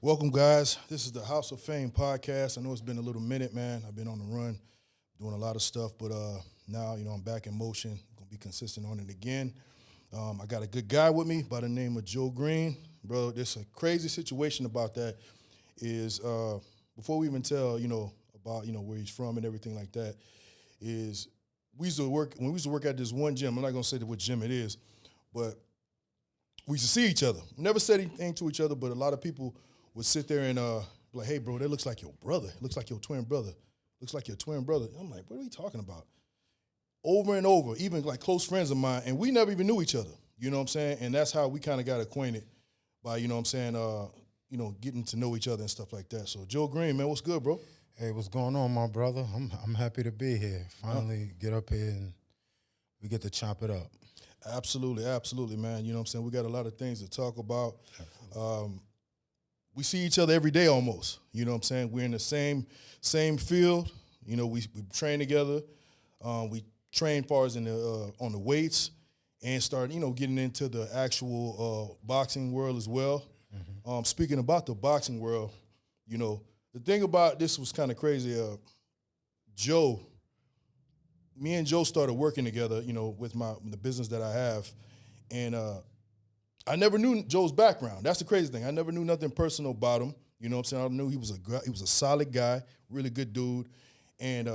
Welcome, guys. This is the House of Fame podcast. I know it's been a little minute, man. I've been on the run, doing a lot of stuff, but now, I'm back in motion. Gonna be consistent on it again. I got a good guy with me by the name of Joe Greene. Bro, there's a crazy situation about that is, before we even tell, about, where he's from and everything like that, is when we used to work at this one gym. I'm not gonna say what gym it is, but we used to see each other. We never said anything to each other, but a lot of people would sit there and be like, hey, bro, that looks like your brother. It looks like your twin brother. Looks like your twin brother. I'm like, what are we talking about? Over and over, even like close friends of mine, and we never even knew each other. You know what I'm saying? And that's how we kind of got acquainted by, getting to know each other and stuff like that. So, Joe Greene, man, what's good, bro? Hey, what's going on, my brother? I'm happy to be here. Finally get up here and we get to chop it up. Absolutely, man. You know what I'm saying? We got a lot of things to talk about. We see each other every day almost. You know what I'm saying? We're in the same field. We train together. We train far as on the weights and start, getting into the actual boxing world as well. Mm-hmm. Speaking about the boxing world, the thing about this was kind of crazy. Me and Joe started working together, with the business that I have, and I never knew Joe's background. That's the crazy thing. I never knew nothing personal about him. You know what I'm saying? I knew he was a solid guy, really good dude, and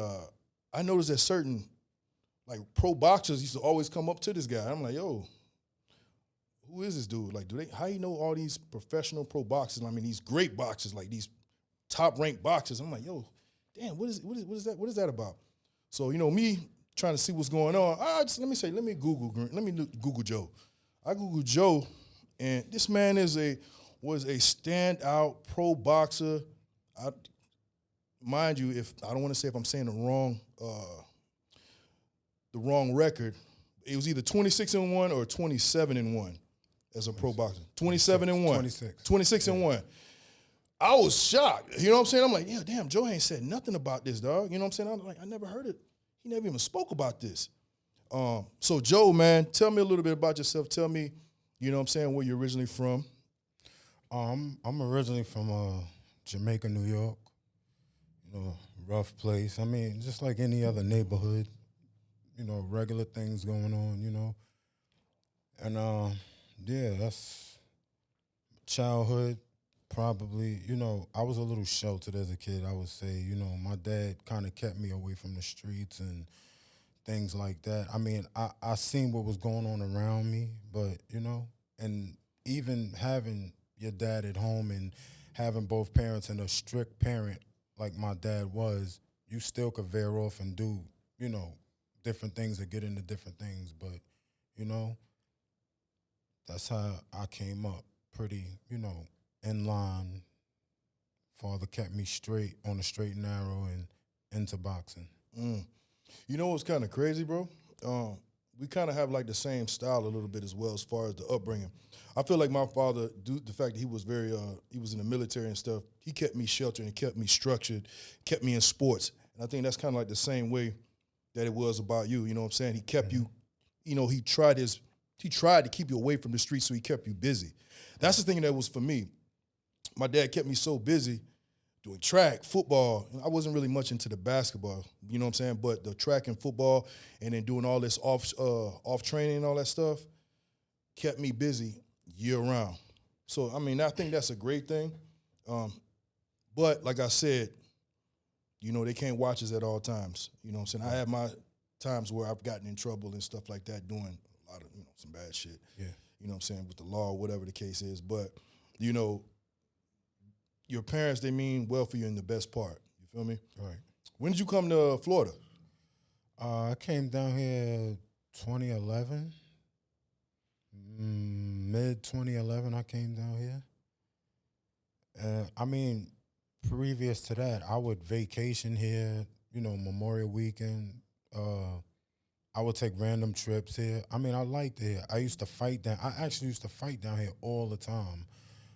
I noticed that certain like pro boxers used to always come up to this guy. I'm like, yo, who is this dude? Like, how you know all these professional pro boxers? I mean, these great boxers, like these top ranked boxers. I'm like, yo, damn, what is that about? So, me trying to see what's going on, let me Google Joe. I Googled Joe, and this man was a standout pro boxer. Mind you, if I don't want to say if I'm saying the wrong record, it was either 26-1 or 27-1 as a pro boxer. 27-1. 26-1. I was shocked. You know what I'm saying? I'm like, yeah, damn, Joe ain't said nothing about this, dog. You know what I'm saying? I'm like, I never heard it. He never even spoke about this. So Joe, man, tell me a little bit about yourself. Tell me, where you're originally from. I'm originally from Jamaica, New York. Rough place. I mean, just like any other neighborhood. Regular things going on. And yeah, that's childhood. Probably, I was a little sheltered as a kid, I would say. My dad kind of kept me away from the streets and things like that. I mean, I seen what was going on around me, but, and even having your dad at home and having both parents and a strict parent like my dad was, you still could veer off and do, different things or get into different things. But, that's how I came up pretty, in line. Father kept me straight, on the straight and narrow, and into boxing. You know what's kind of crazy, bro? We kind of have like the same style a little bit as well as far as the upbringing. I feel like my father, due to the fact that he was he was in the military and stuff, he kept me sheltered and kept me structured, kept me in sports. And I think that's kind of like the same way that it was about you. You know what I'm saying? He kept you, he tried to keep you away from the streets, so he kept you busy. That's the thing that was for me. My dad kept me so busy doing track, football. I wasn't really much into the basketball, you know what I'm saying? But the track and football and then doing all this off training and all that stuff kept me busy year round. So, I mean, I think that's a great thing. But like I said, they can't watch us at all times. You know what I'm saying? I have my times where I've gotten in trouble and stuff like that doing a lot of, some bad shit. Yeah. You know what I'm saying, with the law or whatever the case is. But, your parents, they mean well for you in the best part. You feel me? Right. When did you come to Florida? I came down here 2011. Mid-2011, I came down here. I mean, previous to that, I would vacation here, Memorial Weekend. I would take random trips here. I mean, I liked it. I actually used to fight down here all the time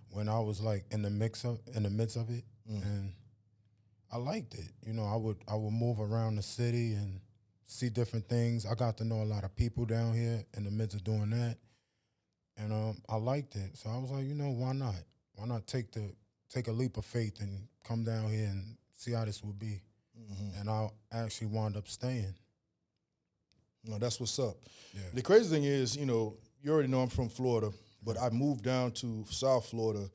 when I was like in the midst of it, and I liked it. I would move around the city and see different things. I got to know a lot of people down here in the midst of doing that, and I liked it. So I was like, why not? Why not take the take a leap of faith and come down here and see how this would be. And I actually wound up staying. No, that's what's up. Yeah. The crazy thing is, you know, you already know I'm from Florida, but I moved down to South Florida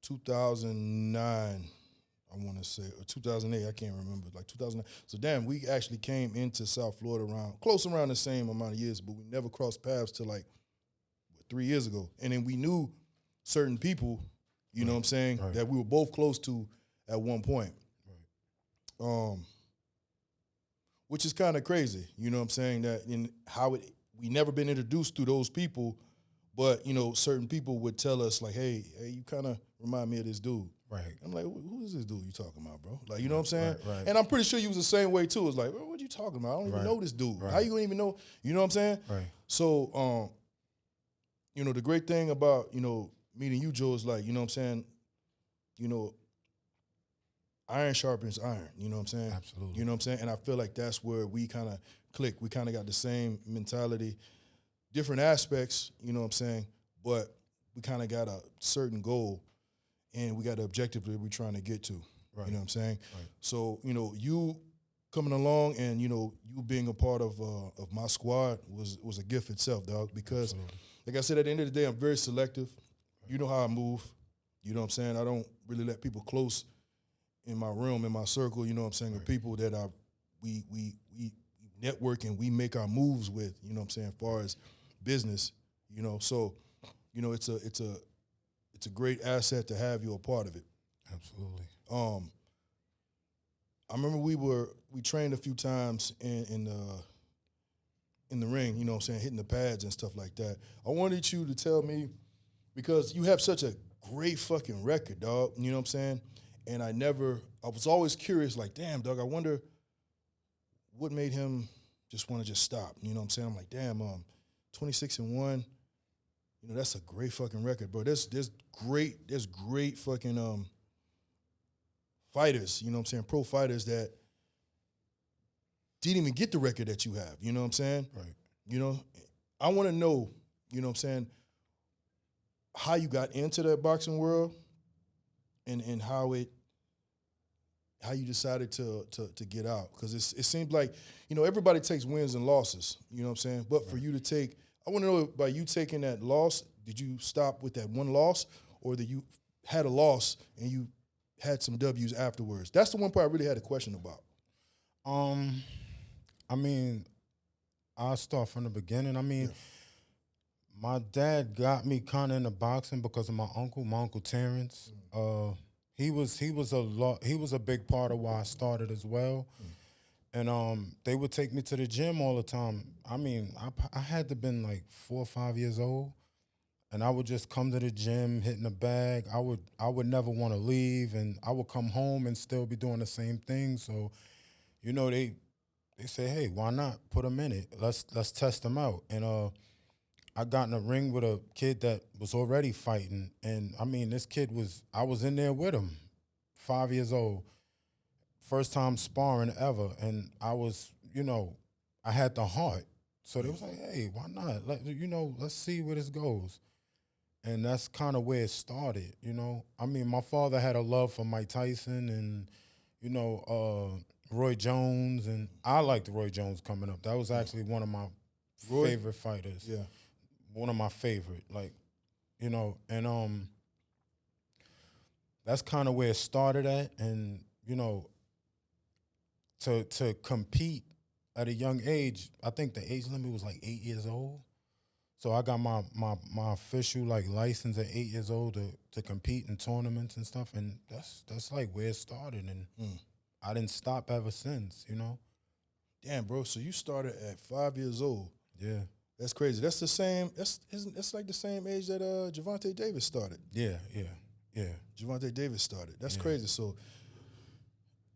2009, I want to say, or 2008, I can't remember, like 2009. So damn, we actually came into South Florida close around the same amount of years, but we never crossed paths till like 3 years ago. And then we knew certain people, you know what I'm saying, that we were both close to at one point. Which is kind of crazy, you know what I'm saying, that in how we never been introduced to those people, but, you know, certain people would tell us, like, hey, you kind of remind me of this dude. Right. I'm like, who is this dude you talking about, bro? Like, you know what I'm saying? Right. And I'm pretty sure you was the same way, too. It's like, what are you talking about? I don't even know this dude. How you gonna even know? You know what I'm saying? Right. So, you know, the great thing about, you know, meeting you, Joe, is like, you know what I'm saying, you know, iron sharpens iron, you know what I'm saying? Absolutely. You know what I'm saying? And I feel like that's where we kind of click. We kind of got the same mentality, different aspects, you know what I'm saying? But we kind of got a certain goal, and we got an objective that we're trying to get to, you know what I'm saying? Right. So, you know, you coming along and, you know, you being a part of my squad was a gift itself, dog, because, like I said, at the end of the day, I'm very selective. You know how I move, you know what I'm saying? I don't really let people close in my realm, in my circle, you know what I'm saying, with people that we network and we make our moves with, you know what I'm saying, as far as business, you know. So, you know, it's a great asset to have you a part of it. Absolutely. I remember we trained a few times in the ring, you know what I'm saying, hitting the pads and stuff like that. I wanted you to tell me, because you have such a great fucking record, dog, you know what I'm saying? And I was always curious, like, damn, dog, I wonder what made him just want to just stop. You know what I'm saying? I'm like, damn, 26-1, you know, that's a great fucking record, bro. There's great fucking fighters, you know what I'm saying, pro fighters that didn't even get the record that you have, you know what I'm saying? Right. You know, I want to know, you know what I'm saying, how you got into that boxing world and how you decided to get out. Because it seems like, you know, everybody takes wins and losses, you know what I'm saying? But for you to take, I want to know, by you taking that loss, did you stop with that one loss, or that you had a loss and you had some W's afterwards? That's the one part I really had a question about. I mean, I'll start from the beginning. I mean, my dad got me kind of into boxing because of my uncle Terrence. He was a big part of why I started as well. And they would take me to the gym all the time. I mean, I had to been like 4 or 5 years old, and I would just come to the gym, hitting the bag. I would never want to leave, and I would come home and still be doing the same thing. So, you know, they say, hey, why not put him in it? Let's test him out. And I got in a ring with a kid that was already fighting, and I mean, I was in there with him, 5 years old. First time sparring ever, and I was, you know, I had the heart. So they was like, hey, why not? Let's see where this goes. And that's kind of where it started, you know. I mean, my father had a love for Mike Tyson and, you know, Roy Jones, and I liked Roy Jones coming up. That was actually one of my favorite fighters. Yeah. One of my favorite, like, you know, and that's kind of where it started at. And, you know, to compete at a young age, I think the age limit was like 8 years old. So I got my official like license at 8 years old to compete in tournaments and stuff, and that's like where it started, and I didn't stop ever since, you know. Damn, bro. So you started at 5 years old. Yeah. That's crazy. That's the same. That's like the same age that Gervonta Davis started. Yeah. Gervonta Davis started. That's crazy. So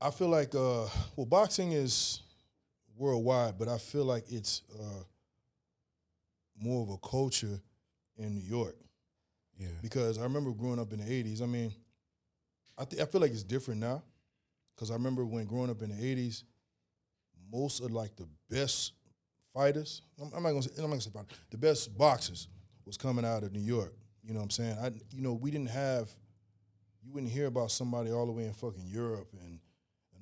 I feel like boxing is worldwide, but I feel like it's more of a culture in New York. Yeah. Because I remember growing up in the 80s. I mean, I feel like it's different now. Because I remember when growing up in the 80s, most of like the best fighters, I'm not gonna say fighters, the best boxers was coming out of New York. You know what I'm saying? We didn't have you wouldn't hear about somebody all the way in fucking Europe and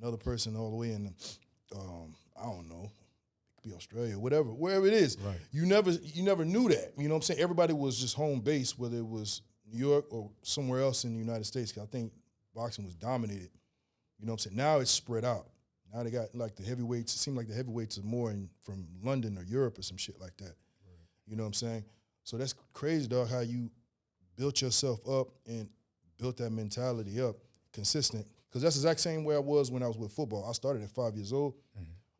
another person all the way in, I don't know, it could be Australia, whatever, wherever it is. Right. You never knew that. You know what I'm saying? Everybody was just home base, whether it was New York or somewhere else in the United States. 'Cause I think boxing was dominated. You know what I'm saying? Now it's spread out. Now they got like the heavyweights. It seems like the heavyweights are more from London or Europe or some shit like that. Right. You know what I'm saying? So that's crazy, dog, how you built yourself up and built that mentality up consistent. Because that's the exact same way I was when I was with football. I started at 5 years old,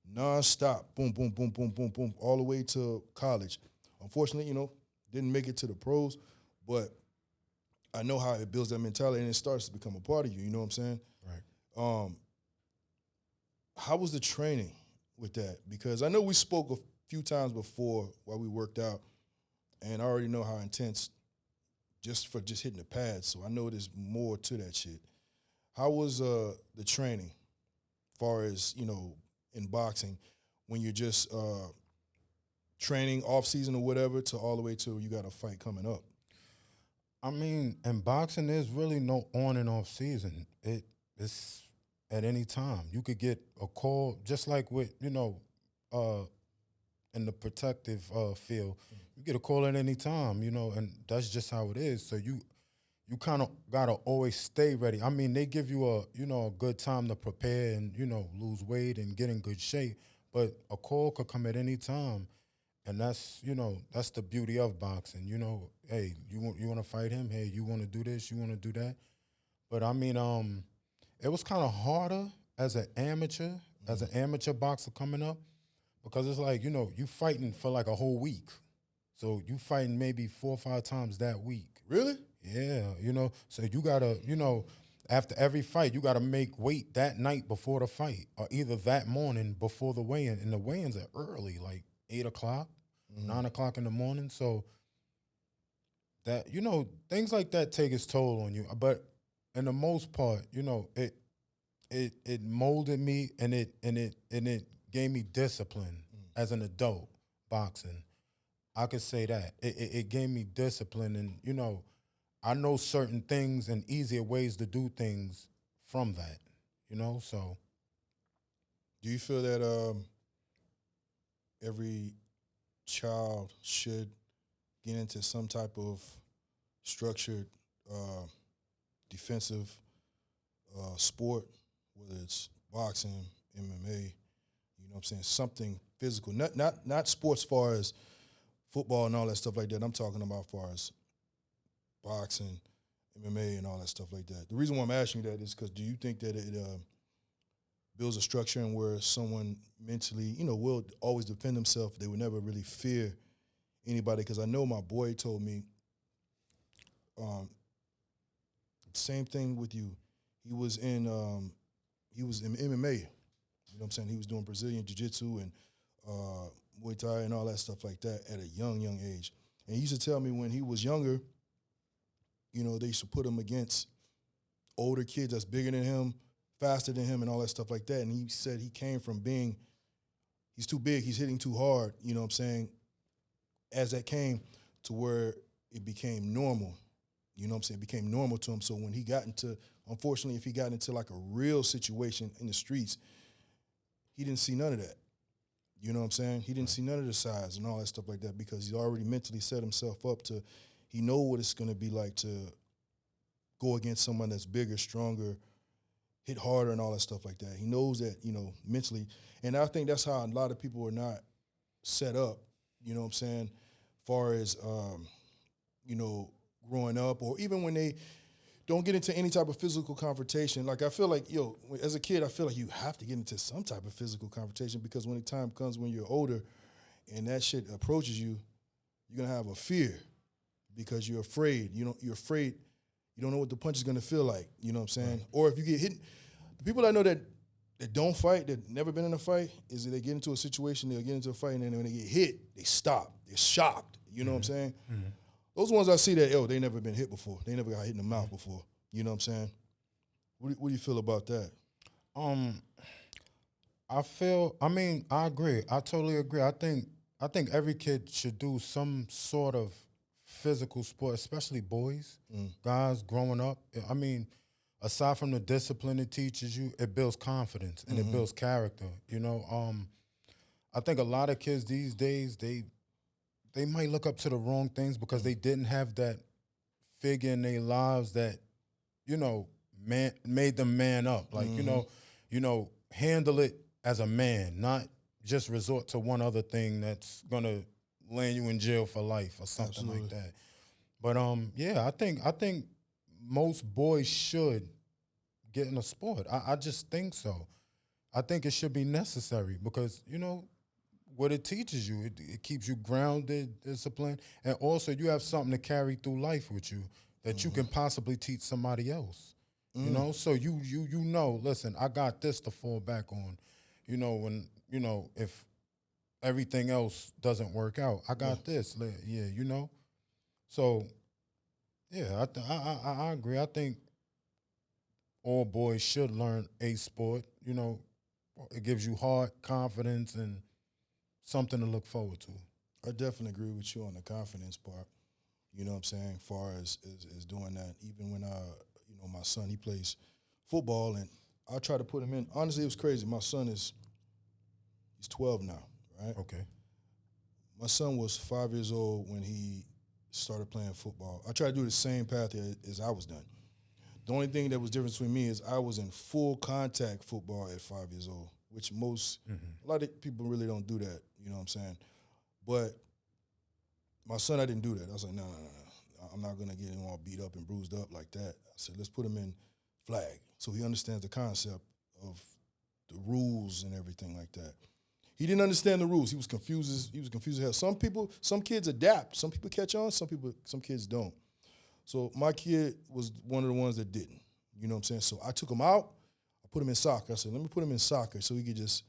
non-stop, boom, boom, boom, boom, boom, boom, all the way to college. Unfortunately, didn't make it to the pros, but I know how it builds that mentality and it starts to become a part of you, you know what I'm saying? Right. How was the training with that? Because I know we spoke a few times before while we worked out, and I already know how intense just hitting the pads, so I know there's more to that shit. How was the training, far as, in boxing, when you're just training off season or whatever to all the way till you got a fight coming up? I mean, in boxing, there's really no on and off season. It's at any time. You could get a call, just like with, in the protective field. You get a call at any time, and that's just how it is. So you kind of got to always stay ready. I mean, they give you a good time to prepare and, lose weight and get in good shape, but a call could come at any time. And that's the beauty of boxing. Hey, you want to fight him? Hey, you want to do this? You want to do that? But I mean, it was kind of harder as an amateur boxer coming up, because it's like, you fighting for like a whole week. So you fighting maybe 4 or 5 times that week. Really? Yeah, so you gotta, after every fight, you gotta make weight that night before the fight, or either that morning before the weigh-in. And the weigh-ins are early, like 8 o'clock, 9 o'clock in the morning. So that, things like that take its toll on you. But in the most part, it molded me, and it gave me discipline as an adult boxing. I could say that. It gave me discipline, and, I know certain things and easier ways to do things from that, so. Do you feel that every child should get into some type of structured defensive sport, whether it's boxing, MMA, you know what I'm saying, something physical, not sports far as football and all that stuff like that. I'm talking about far as boxing, MMA, and all that stuff like that. The reason why I'm asking you that is because do you think that it builds a structure in where someone mentally, will always defend themselves? They would never really fear anybody. Because I know my boy told me, same thing with you. He was in MMA. You know what I'm saying? He was doing Brazilian Jiu-Jitsu and Muay Thai and all that stuff like that at a young age. And he used to tell me when he was younger, they used to put him against older kids that's bigger than him, faster than him, and all that stuff like that. And he said he came from he's too big, he's hitting too hard, you know what I'm saying, as that came to where it became normal. You know what I'm saying? It became normal to him. So when he got into, unfortunately, if he got into like a real situation in the streets, he didn't see none of that. You know what I'm saying? He didn't see none of the size and all that stuff like that, because he's already mentally set himself up to, he know what it's going to be like to go against someone that's bigger, stronger, hit harder and all that stuff like that. He knows that, mentally. And I think that's how a lot of people are not set up, you know what I'm saying, far as, growing up, or even when they don't get into any type of physical confrontation. Like, I feel like, as a kid, I feel like you have to get into some type of physical confrontation, because when the time comes when you're older and that shit approaches you, you're going to have a fear because you're afraid. You're afraid. You don't know what the punch is going to feel like. You know what I'm saying? Right. Or if you get hit, the people I know that don't fight, that never been in a fight, is that they get into a situation, they'll get into a fight, and then when they get hit, they stop. They're shocked. You know what I'm saying? Mm-hmm. Those ones I see that, they never been hit before. They never got hit in the mouth before. You know what I'm saying? What do you feel about that? I agree. I totally agree. I think every kid should do some sort of physical sport, especially boys, guys growing up. I mean, aside from the discipline it teaches you, it builds confidence and it builds character. I think a lot of kids these days they might look up to the wrong things because they didn't have that figure in their lives that made them man up. Like handle it as a man, not just resort to one other thing that's gonna land you in jail for life or something like that. But I think most boys should get in a sport. I just think so. I think it should be necessary because what it teaches you, it keeps you grounded, disciplined, and also you have something to carry through life with you that you can possibly teach somebody else. So you listen, I got this to fall back on. When if everything else doesn't work out, I got this. Yeah. So yeah, I agree. I think all boys should learn a sport. It gives you heart, confidence, and something to look forward to. I definitely agree with you on the confidence part. You know what I'm saying? As far as doing that, even when my son, he plays football, and I try to put him in. Honestly, it was crazy. My son he's 12 now, right? Okay. My son was 5 years old when he started playing football. I tried to do the same path as I was done. The only thing that was different between me is I was in full contact football at 5 years old, which a lot of people really don't do that, you know what I'm saying? But my son, I didn't do that. I was like, no. I'm not going to get him all beat up and bruised up like that. I said, let's put him in flag so he understands the concept of the rules and everything like that. He didn't understand the rules. He was confused as hell. Some kids adapt. Some people catch on. Some kids don't. So my kid was one of the ones that didn't. You know what I'm saying? So I took him out. I put him in soccer. I said, let me put him in soccer so he could just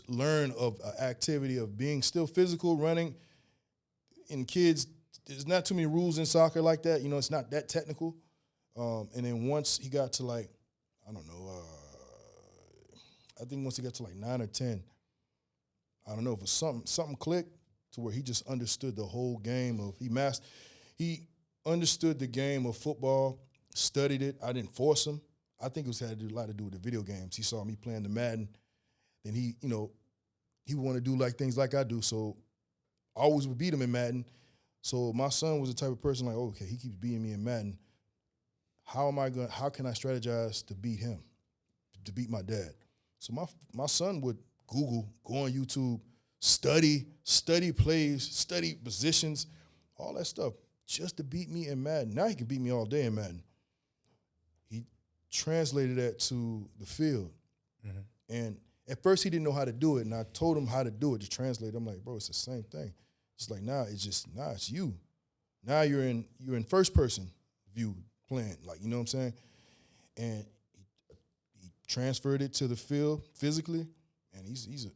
learn of an activity of being still physical, running. And kids, there's not too many rules in soccer like that. It's not that technical. And then once he got to I think once he got to 9 or 10, I don't know if something clicked to where he just understood the whole game he understood the game of football, studied it. I didn't force him. I think it had a lot to do with the video games. He saw me playing the Madden, and he would want to do things like I do. So I always would beat him in Madden. So my son was the type of person okay, he keeps beating me in Madden. How can I strategize to beat him, to beat my dad? So my son would Google, go on YouTube, study plays, study positions, all that stuff, just to beat me in Madden. Now he can beat me all day in Madden. He translated that to the field. And at first he didn't know how to do it, and I told him how to do it, to translate. I'm like, bro, it's the same thing. It's like, it's you. Now you're in first person view playing, you know what I'm saying? And he transferred it to the field physically, and he's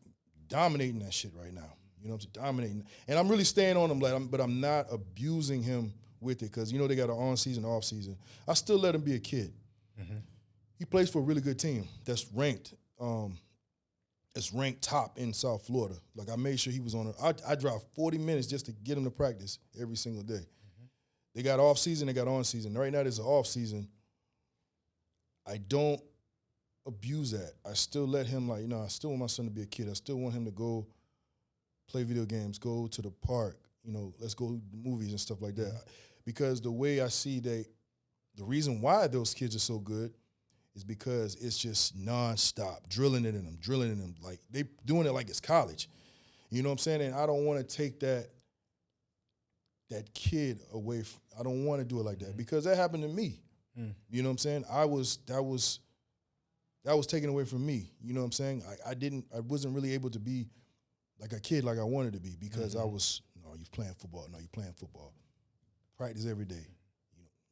dominating that shit right now. You know what I'm saying? Dominating. And I'm really staying on him, but I'm not abusing him with it because, they got an on-season, off-season. I still let him be a kid. He plays for a really good team that's ranked. It's ranked top in South Florida. I made sure he was on it. I drive 40 minutes just to get him to practice every single day. They got off-season, they got on-season. Right now there's an off-season. I don't abuse that. I still let him, I still want my son to be a kid. I still want him to go play video games, go to the park, let's go to the movies and stuff like that. Because the way I see the reason why those kids are so good is because it's just nonstop, drilling it in them. They doing it like it's college. You know what I'm saying? And I don't want to take that kid away. I don't want to do it like that because that happened to me. You know what I'm saying? That was taken away from me. You know what I'm saying? I wasn't really able to be like a kid like I wanted to be because I was, no, you're playing football. No, you're playing football. Practice every day,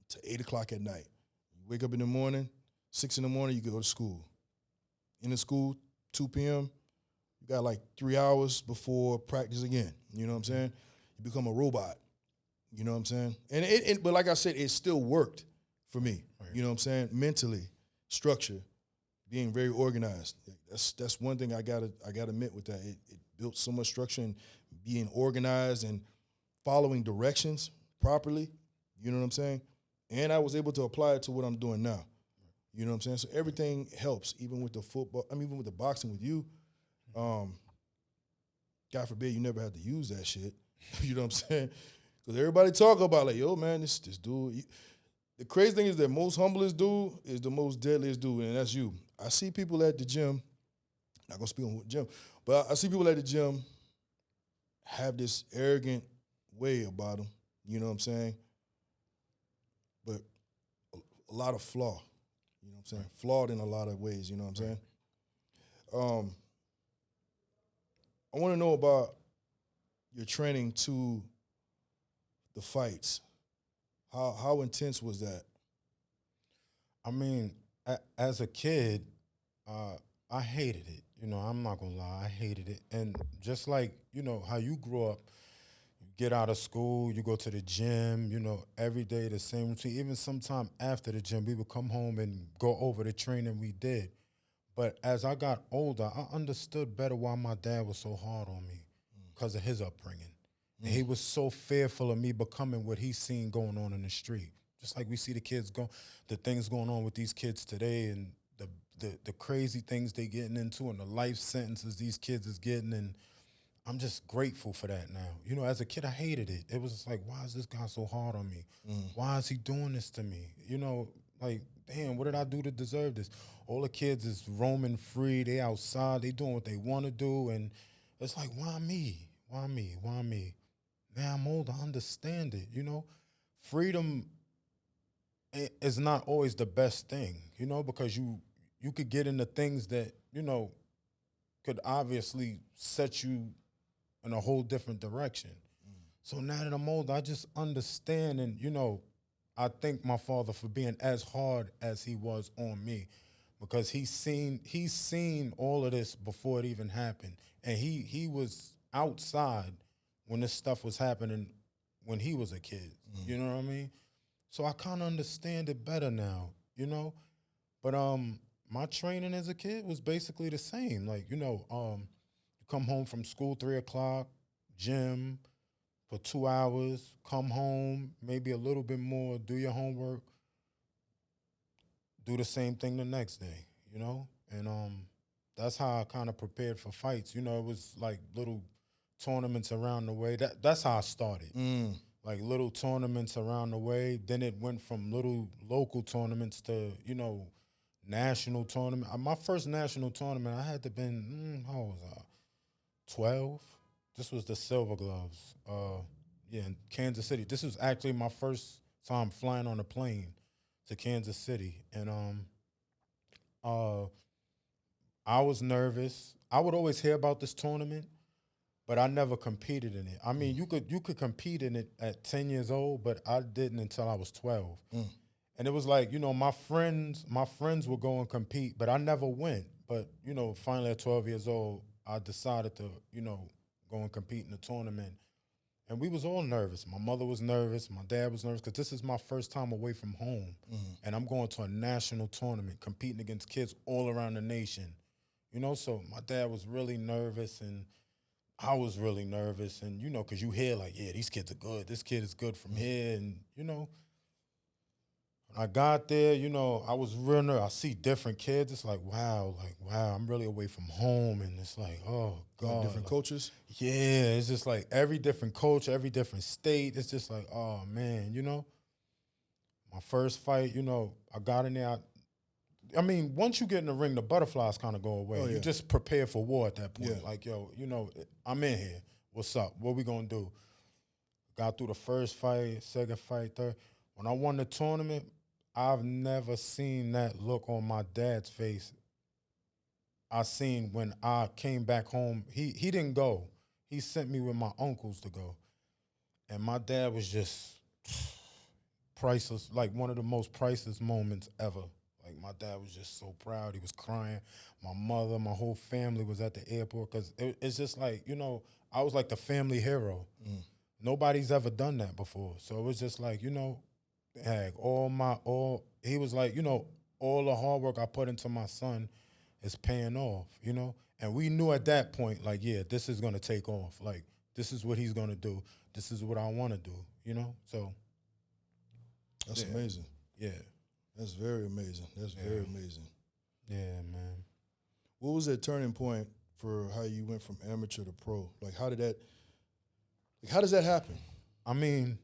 to 8 o'clock at night. You wake up in the morning, 6 in the morning, you go to school. In the school, 2 p.m., you got 3 hours before practice again. You know what I'm saying? You become a robot. You know what I'm saying? And but like I said, it still worked for me. Right. You know what I'm saying? Mentally, structure, being very organized. That's one thing I gotta admit with that. It built so much structure and being organized and following directions properly. You know what I'm saying? And I was able to apply it to what I'm doing now. You know what I'm saying? So everything helps, even with the football. I mean, even with the boxing with you. Um, God forbid you never had to use that shit. You know what I'm saying? Because everybody talk about like, yo, man, this dude. The crazy thing is that most humblest dude is the most deadliest dude, and that's you. I see people at the gym. Not gonna speak on the gym, but I see people at the gym have this arrogant way about them. You know what I'm saying? But a lot of flaw. You know what I'm saying? Flawed in a lot of ways. You know what I'm saying? I want to know about your training to the fights. How intense was that? I mean, as a kid, I hated it. You know, I'm not gonna lie, I hated it. And just like how you grew up, you get out of school, you go to the gym. Every day the same routine. Even sometime after the gym, we would come home and go over the training we did. But as I got older, I understood better why my dad was so hard on me because of his upbringing. And he was so fearful of me becoming what he's seen going on in the street. Just like we see the things going on with these kids today, and the crazy things they getting into, and the life sentences these kids is getting. And I'm just grateful for that now. As a kid, I hated it. It was just like, why is this guy so hard on me? Why is he doing this to me? Like, damn, what did I do to deserve this? All the kids is roaming free. They outside. They doing what they want to do. And it's like, why me? Why me? Why me? Now I'm old. I understand it. Freedom is not always the best thing, because you could get into things that, could obviously set you in a whole different direction. So now that I'm old, I just understand, and I thank my father for being as hard as he was on me, because he's seen all of this before it even happened, and he was outside when this stuff was happening when he was a kid. You know what I mean? So I kind of understand it better now. But my training as a kid was basically the same. Like you come home from school 3 o'clock, gym for 2 hours, come home, maybe a little bit more, do your homework, do the same thing the next day, And that's how I kind of prepared for fights. It was like little tournaments around the way. That's how I started. Like little tournaments around the way. Then it went from little local tournaments to, national tournament. My first national tournament, I had to been, how old was I? 12. This was the Silver Gloves. In Kansas City. This was actually my first time flying on a plane to Kansas City. And I was nervous. I would always hear about this tournament, but I never competed in it. I mean, you could compete in it at 10 years old, but I didn't until I was 12. And it was like, my friends would go and compete, but I never went. But, finally at 12 years old, I decided to, go and compete in the tournament. And we was all nervous. My mother was nervous. My dad was nervous, because this is my first time away from home. And I'm going to a national tournament, competing against kids all around the nation. So my dad was really nervous, and I was really nervous. And, because you hear like, yeah, these kids are good. This kid is good from here. And, I got there, I was real nervous. I see different kids. It's like, wow, I'm really away from home. And it's like, oh, God. Different coaches? Yeah, it's just like every different coach, every different state. It's just like, oh, man, My first fight, I got in there. I mean, once you get in the ring, the butterflies kind of go away. Oh, yeah. You just prepare for war at that point. Yeah. Like, yo, I'm in here. What's up? What we going to do? Got through the first fight, second fight, third. When I won the tournament, I've never seen that look on my dad's face. I seen when I came back home. He didn't go. He sent me with my uncles to go. And my dad was just priceless, like one of the most priceless moments ever. Like my dad was just so proud. He was crying. My mother, my whole family was at the airport, because it's just like, I was like the family hero. Nobody's ever done that before. So it was just like, heck, he was like, all the hard work I put into my son is paying off, And we knew at that point, like, yeah, this is going to take off. Like, this is what he's going to do. This is what I want to do, So. That's Yeah. amazing. Yeah. That's very amazing. That's very amazing. Yeah, man. What was that turning point for how you went from amateur to pro? Like, how does that happen? I mean,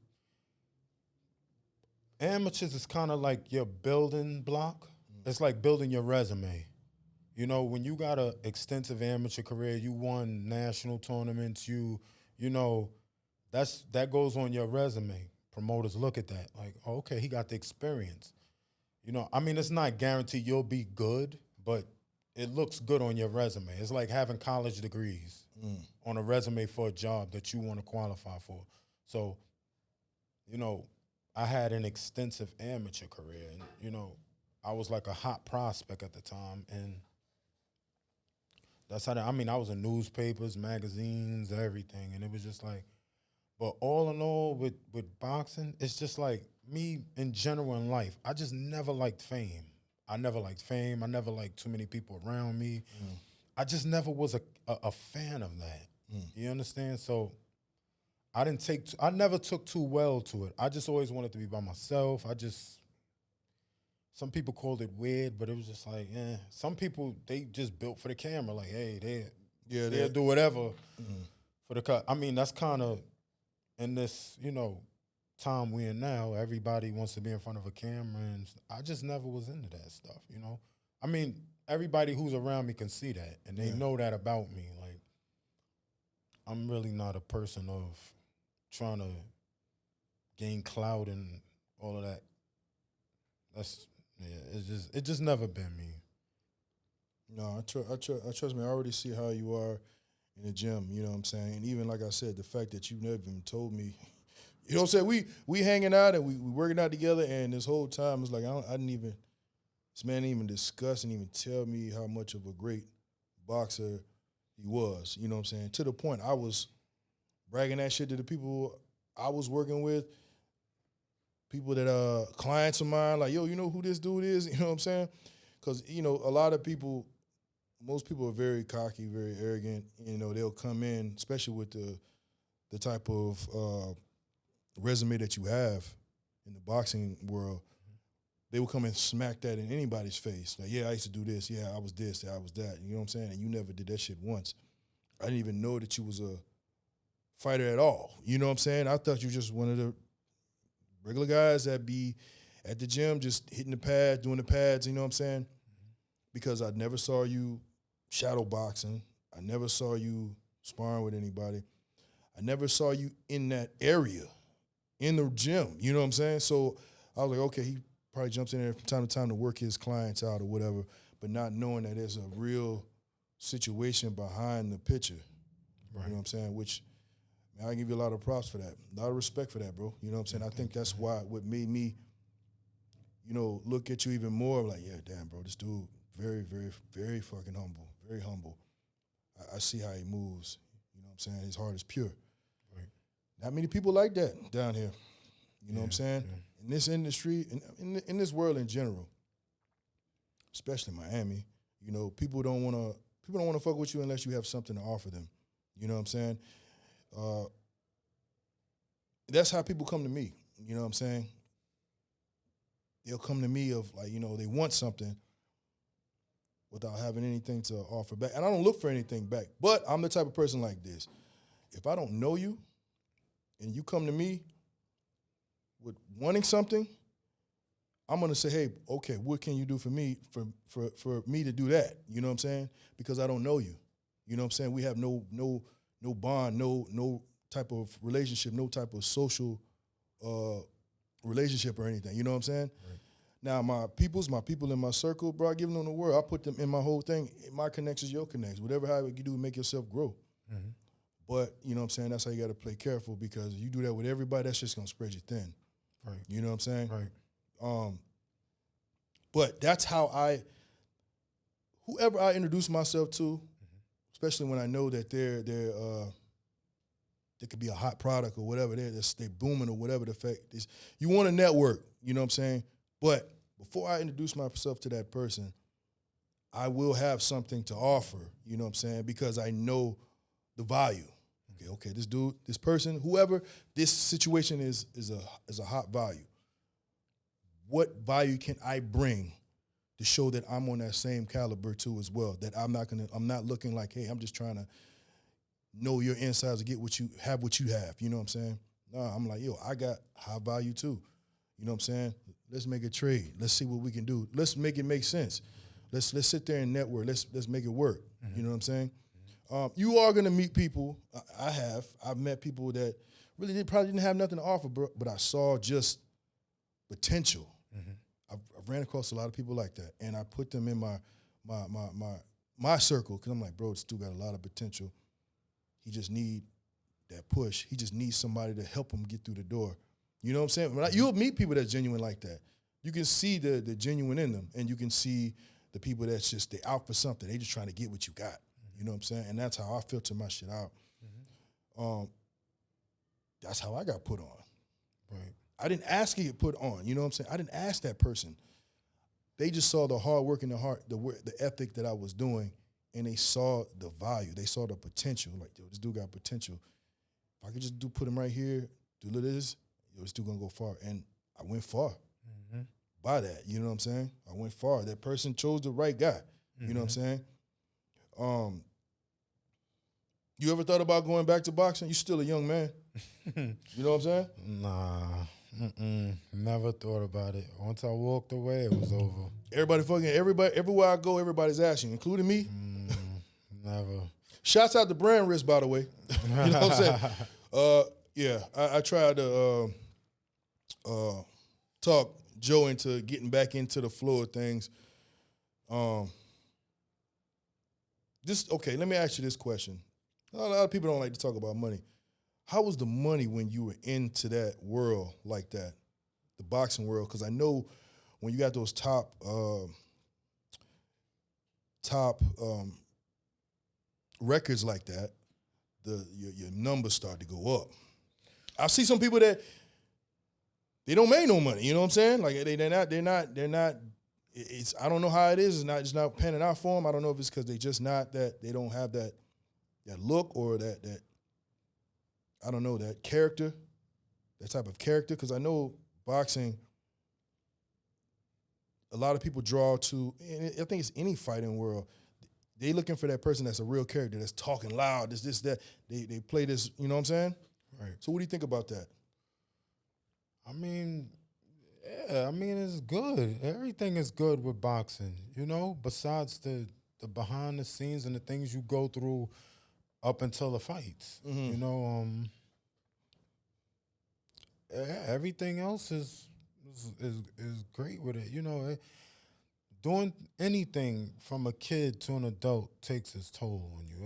amateurs is kind of like your building block. It's like building your resume. You know, when you got a extensive amateur career, you won national tournaments, you know, that goes on your resume. Promoters look at that like, oh, okay, he got the experience. You know, I mean, it's not guaranteed you'll be good, but it looks good on your resume. It's like having college degrees on a resume for a job that you want to qualify for. So, you know, I had an extensive amateur career, and you know, I was like a hot prospect at the time, and that's how. I mean, I was in newspapers, magazines, everything, and it was just like. But all in all, with boxing, it's just like me in general in life. I just never liked fame. I never liked fame. I never liked too many people around me. I just never was a fan of that. You understand? So I never took too well to it. I just always wanted to be by myself. Some people called it weird, but it was just like, some people, they just built for the camera. Like, hey, they'll do whatever for the cut. I mean, that's kind of, in this, you know, time we're in now, everybody wants to be in front of a camera, and I just never was into that stuff, you know? I mean, everybody who's around me can see that, and they know that about me. Like, I'm really not a person of trying to gain clout and all of that. It's just never been me. No, I trust me. I already see how you are in the gym. You know what I'm saying? And even like I said, the fact that you never even told me. You know what I'm saying? We hanging out and we working out together, and this whole time it's like I didn't even. This man didn't even discuss and even tell me how much of a great boxer he was. You know what I'm saying? To the point I was bragging that shit to the people I was working with, people that clients of mine, like, yo, you know who this dude is? You know what I'm saying? Because, you know, a lot of people, most people are very cocky, very arrogant. You know, they'll come in, especially with the type of resume that you have in the boxing world. They will come and smack that in anybody's face. Like, yeah, I used to do this. Yeah, I was this. Yeah, I was that. You know what I'm saying? And you never did that shit once. I didn't even know that you was a fighter at all. You know what I'm saying? I thought you just one of the regular guys that be at the gym just hitting the pads, doing the pads, you know what I'm saying? Because I never saw you shadow boxing. I never saw you sparring with anybody. I never saw you in that area, in the gym, you know what I'm saying? So I was like, okay, he probably jumps in there from time to time to work his clients out or whatever, but not knowing that there's a real situation behind the picture. Right. You know what I'm saying? Which, man, I give you a lot of props for that. A lot of respect for that, bro. You know what I'm saying? I think that's what made me, you know, look at you even more like, yeah, damn, bro, this dude, very, very, very fucking humble, very humble. I see how he moves. You know what I'm saying? His heart is pure. Right. Not many people like that down here. You know what I'm saying? Yeah. In this industry, in this world in general, especially Miami, you know, people don't want to fuck with you unless you have something to offer them. You know what I'm saying? That's how people come to me. You know what I'm saying? They'll come to me of like, you know, they want something without having anything to offer back. And I don't look for anything back. But I'm the type of person like this. If I don't know you and you come to me with wanting something, I'm gonna say, hey, okay, what can you do for me for me to do that? You know what I'm saying? Because I don't know you. You know what I'm saying? We have no bond, no type of relationship, no type of social relationship or anything. You know what I'm saying? Right. Now my people in my circle, bro, I give them the world. I put them in my whole thing. My connections, your connections. Whatever how you do to make yourself grow. Mm-hmm. But you know what I'm saying? That's how you got to play careful because you do that with everybody, that's just gonna spread you thin. Right. You know what I'm saying? Right. But that's how whoever I introduce myself to, especially when I know that there could be a hot product or whatever, they're booming or whatever the fact is. You want to network, you know what I'm saying? But before I introduce myself to that person, I will have something to offer, you know what I'm saying? Because I know the value. Okay, this dude, this person, whoever, this situation is a hot value. what value can I bring to show that I'm on that same caliber too as well. That I'm not looking like, hey, I'm just trying to know your insides to get what you have. You know what I'm saying? No, I'm like, yo, I got high value too. You know what I'm saying? Let's make a trade. Let's see what we can do. Let's make it make sense. Let's sit there and network. Let's make it work. Mm-hmm. You know what I'm saying? You are gonna meet people. I've met people that really probably didn't have nothing to offer, but I saw just potential. Mm-hmm. I ran across a lot of people like that, and I put them in my circle because I'm like, bro, this dude got a lot of potential. He just need that push. He just needs somebody to help him get through the door. You know what I'm saying? You'll meet people that's genuine like that. You can see the genuine in them, and you can see the people that's just, they out for something. They just trying to get what you got. Mm-hmm. You know what I'm saying? And that's how I filter my shit out. Mm-hmm. That's how I got put on. Right. I didn't ask to get put on. You know what I'm saying? I didn't ask that person. They just saw the hard work and the ethic that I was doing, and they saw the value. They saw the potential. Like, yo, this dude got potential. If I could just put him right here, do this, yo, this dude gonna go far. And I went far by that. You know what I'm saying? I went far. That person chose the right guy. You know what I'm saying? You ever thought about going back to boxing? You're still a young man. You know what I'm saying? Nah. Never thought about it. Once I walked away, it was over. Everybody, everywhere I go, everybody's asking, including me. Never. Shouts out to Brand Wrist, by the way. You know what I'm saying? I tried to talk Joe into getting back into the flow of things. Let me ask you this question. A lot of people don't like to talk about money. How was the money when you were into that world like that, the boxing world? Because I know when you got those top records like that, your numbers start to go up. I see some people that they don't make no money. You know what I'm saying? Like they're not. It's I don't know how it is. It's not panning out for them. I don't know if it's because they just not that they don't have that look or that I don't know, that character, that type of character. Because I know boxing, a lot of people draw to, and I think it's any fighting world, they looking for that person that's a real character, that's talking loud, this, that. They play this, you know what I'm saying? Right. So what do you think about that? I mean, it's good. Everything is good with boxing, you know, besides the behind the scenes and the things you go through up until the fights. Mm-hmm. You know, everything else is great with it. You know, doing anything from a kid to an adult takes its toll on you.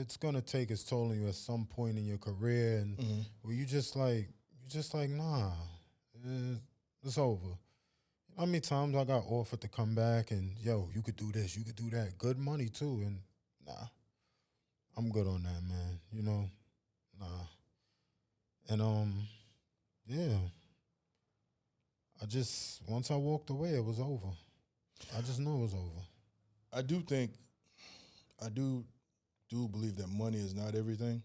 It's gonna take its toll on you at some point in your career, and where you just like nah, it's over. How many times I got offered to come back and yo, you could do this, you could do that, good money too, and nah. I'm good on that, man. You know, nah. And yeah. Once I walked away, it was over. I just knew it was over. I do believe that money is not everything.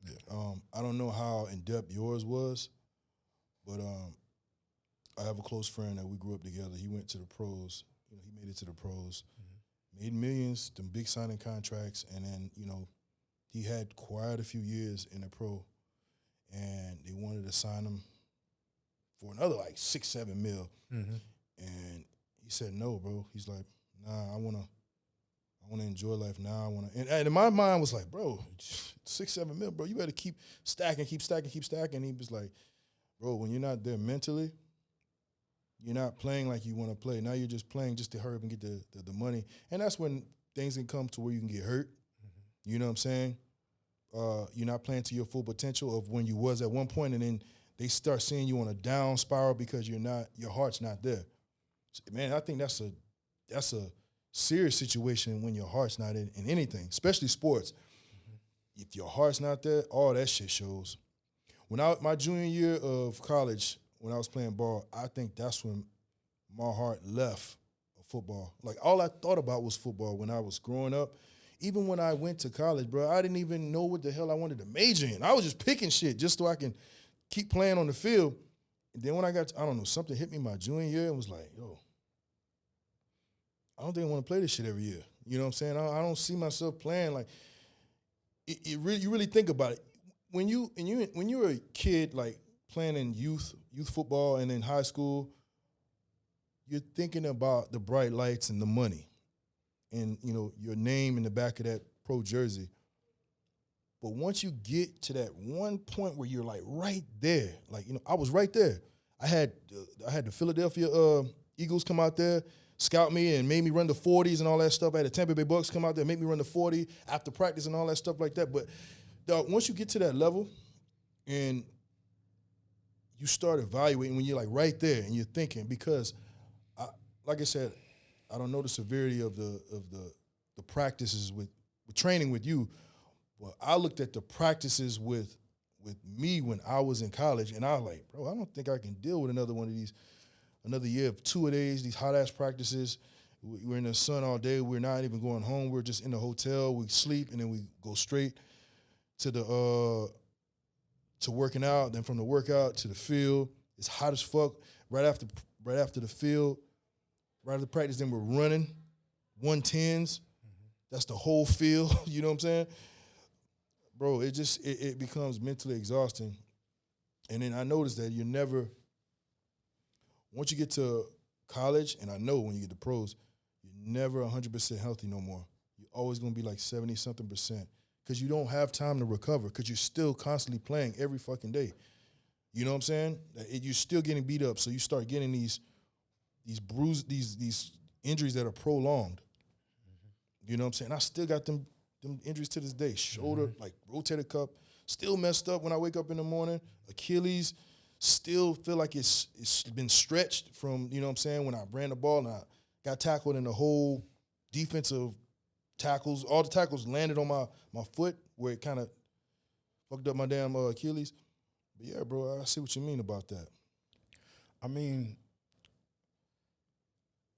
Yeah. I don't know how in depth yours was, but I have a close friend that we grew up together. He went to the pros. You know, he made it to the pros, made millions, them big signing contracts, and then he had quite a few years in the pro, and they wanted to sign him for another like 6-7 mil. Mm-hmm. And he said no, bro. He's like, nah, I wanna enjoy life now. And in my mind was like, bro, 6-7 mil, bro, you better keep stacking. He was like, bro, when you're not there mentally, you're not playing like you want to play. Now you're just playing just to hurry up and get the money. And that's when things can come to where you can get hurt. You know what I'm saying? You're not playing to your full potential of when you was at one point, and then they start seeing you on a down spiral because your heart's not there. So, man, I think that's a serious situation when your heart's not in anything, especially sports. Mm-hmm. If your heart's not there, all that shit shows. My junior year of college, when I was playing ball, I think that's when my heart left football. Like, all I thought about was football when I was growing up. Even when I went to college, bro, I didn't even know what the hell I wanted to major in. I was just picking shit just so I can keep playing on the field. And then when I got, I don't know, something hit me my junior year and was like, yo, I don't think I want to play this shit every year. You know what I'm saying? I don't see myself playing like you really think about it. When you're a kid like playing in youth football and in high school, you're thinking about the bright lights and the money and your name in the back of that pro jersey. But once you get to that one point where you're like right there, like I was right there. I had the Philadelphia Eagles come out there, scout me and made me run the 40s and all that stuff. I had the Tampa Bay Bucks come out there, make me run the 40 after practice and all that stuff like that. But dog, once you get to that level and you start evaluating when you're like right there and you're thinking, because like I said, I don't know the severity of the practices with training with you. Well, I looked at the practices with me when I was in college, and I was like, bro, I don't think I can deal with another one of these, another year of 2 of these hot-ass practices. We're in the sun all day. We're not even going home. We're just in the hotel. We sleep, and then we go straight to to working out. Then from the workout to the field. It's hot as fuck. Right after the field, right after practice, then we're running 110s. That's the whole field. You know what I'm saying? Bro, it becomes mentally exhausting. And then I noticed that once you get to college, and I know when you get to pros, you're never 100% healthy no more. You're always going to be like 70-something% because you don't have time to recover because you're still constantly playing every fucking day. You know what I'm saying? You're still getting beat up, so you start getting these bruises, these injuries that are prolonged. You know what I'm saying? I still got them injuries to this day. Shoulder, like rotator cuff, still messed up when I wake up in the morning. Achilles, still feel like it's been stretched from, you know what I'm saying, when I ran the ball and I got tackled and the whole defensive tackles, all the tackles landed on my foot where it kind of fucked up my damn Achilles. But yeah, bro, I see what you mean about that. I mean,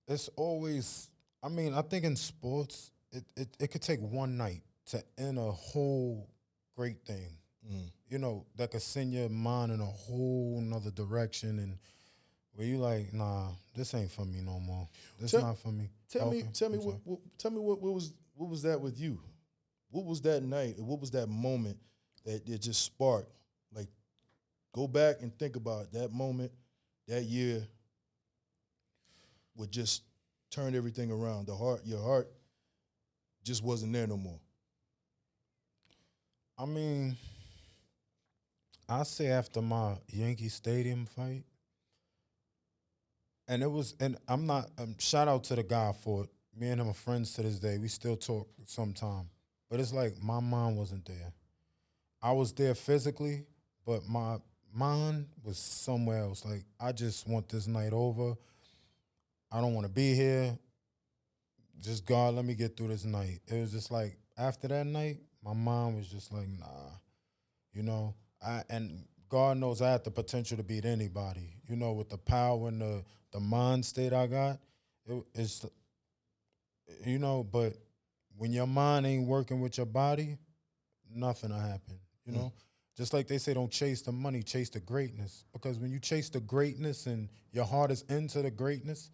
it's always, I think in sports, it could take one night to end a whole great thing. That could send your mind in a whole nother direction, and where you like, nah, this ain't for me no more. This not for me. Tell me what was that with you? What was that night? What was that moment that it just sparked? Like, go back and think about that moment, that year, would just turn everything around. Your heart just wasn't there no more. I mean, I say after my Yankee Stadium fight, and I'm not, shout out to the guy for it. Me and him are friends to this day. We still talk sometime. But it's like my mind wasn't there. I was there physically, but my mind was somewhere else. Like, I just want this night over. I don't want to be here. Just, God, let me get through this night. It was just like, after that night, my mind was just like, nah. And God knows I had the potential to beat anybody. With the power and the mind state I got, but when your mind ain't working with your body, nothing will happen, Just like they say, don't chase the money, chase the greatness. Because when you chase the greatness and your heart is into the greatness,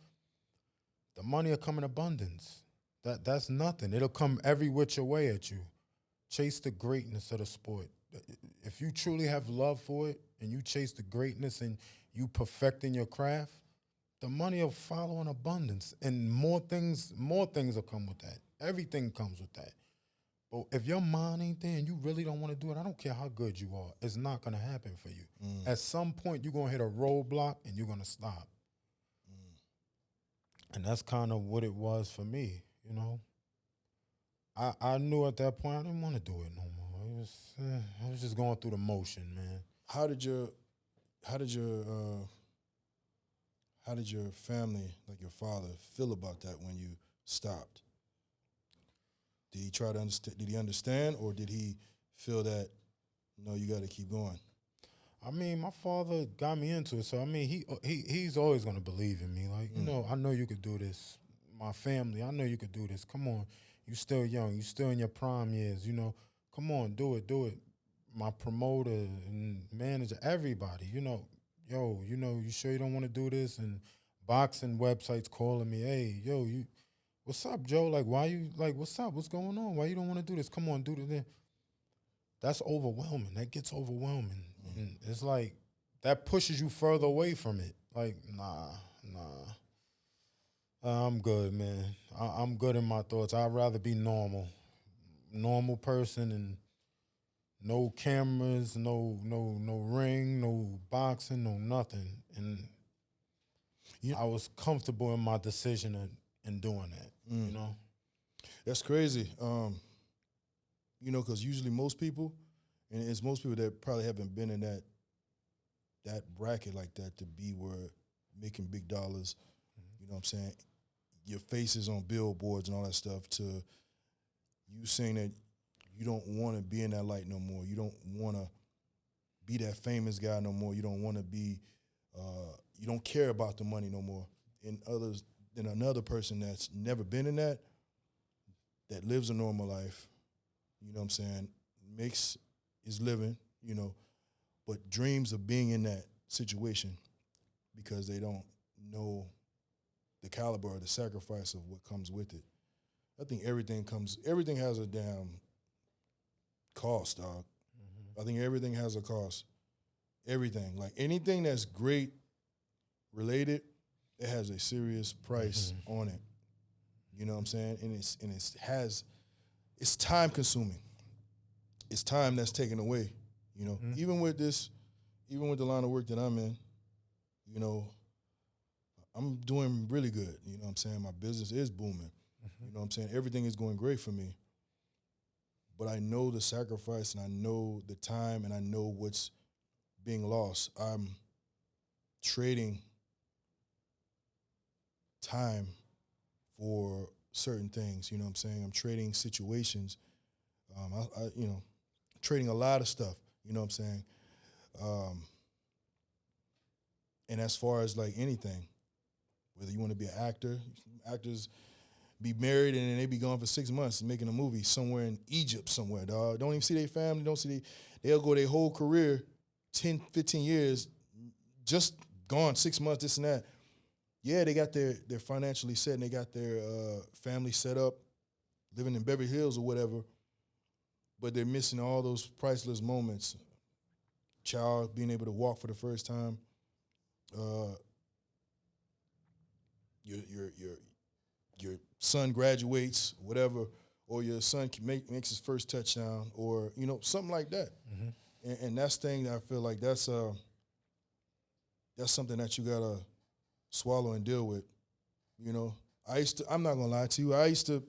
the money will come in abundance. That's nothing. It'll come every which way at you. Chase the greatness of the sport. If you truly have love for it and you chase the greatness and you perfecting your craft, the money will follow in abundance. And more things will come with that. Everything comes with that. But if your mind ain't there and you really don't want to do it, I don't care how good you are, it's not going to happen for you. At some point, you're going to hit a roadblock and you're going to stop. And that's kind of what it was for me, I knew at that point I didn't want to do it no more. I was just going through the motion, man. How did your family, like your father, feel about that when you stopped? Did he try to understand? Did he understand, or did he feel that no, you got to keep going? I mean, my father got me into it, so I mean, he's always gonna believe in me. Like, I know you could do this. My family, I know you could do this. Come on, you still young, you still in your prime years. Come on, do it. My promoter and manager, everybody, yo, you know, you sure you don't want to do this? And boxing websites calling me, hey, yo, what's up, Joe? Like, why you, like, what's up? What's going on? Why you don't want to do this? Come on, do this. That's overwhelming. That gets overwhelming. And it's like, that pushes you further away from it. Like, nah. I'm good, man. I'm good in my thoughts. I'd rather be normal person, and no cameras, no ring, no boxing, no nothing. And Yeah. I was comfortable in my decision in doing that. You know, That's crazy. You know, because usually most people, and it's most people that probably haven't been in that bracket like that to be where making big dollars. You know what I'm saying? Your face is on billboards and all that stuff. To you saying that you don't want to be in that light no more. You don't want to be that famous guy no more. You don't want to be. You don't care about the money no more. And others than another person that's never been in that lives a normal life. You know what I'm saying? Is living. You know, but dreams of being in that situation because they don't know the caliber or the sacrifice of what comes with it. I think everything has a damn cost, dog. I think everything has a cost. Everything. Like anything that's great related, it has a serious price on it. You know what I'm saying? And it's time consuming. It's time that's taken away. You know, even with the line of work that I'm in, you know, I'm doing really good. You know what I'm saying? My business is booming. You know what I'm saying? Everything is going great for me. But I know the sacrifice and I know the time and I know what's being lost. I'm trading time for certain things. You know what I'm saying? I'm trading situations. I trading a lot of stuff. You know what I'm saying? And as far as like anything, whether you want to be an actor, actors be married and then they be gone for 6 months making a movie somewhere in Egypt somewhere, dog. Don't even see their family, they'll go their whole career, 10, 15 years, just gone 6 months, this and that. Yeah, they got they're financially set and they got their family set up, living in Beverly Hills or whatever, but they're missing all those priceless moments. Child being able to walk for the first time, your son graduates, whatever, or your son makes his first touchdown, or something like that. And that's thing that I feel like that's something that you gotta swallow and deal with. I'm not gonna lie to you. I used to,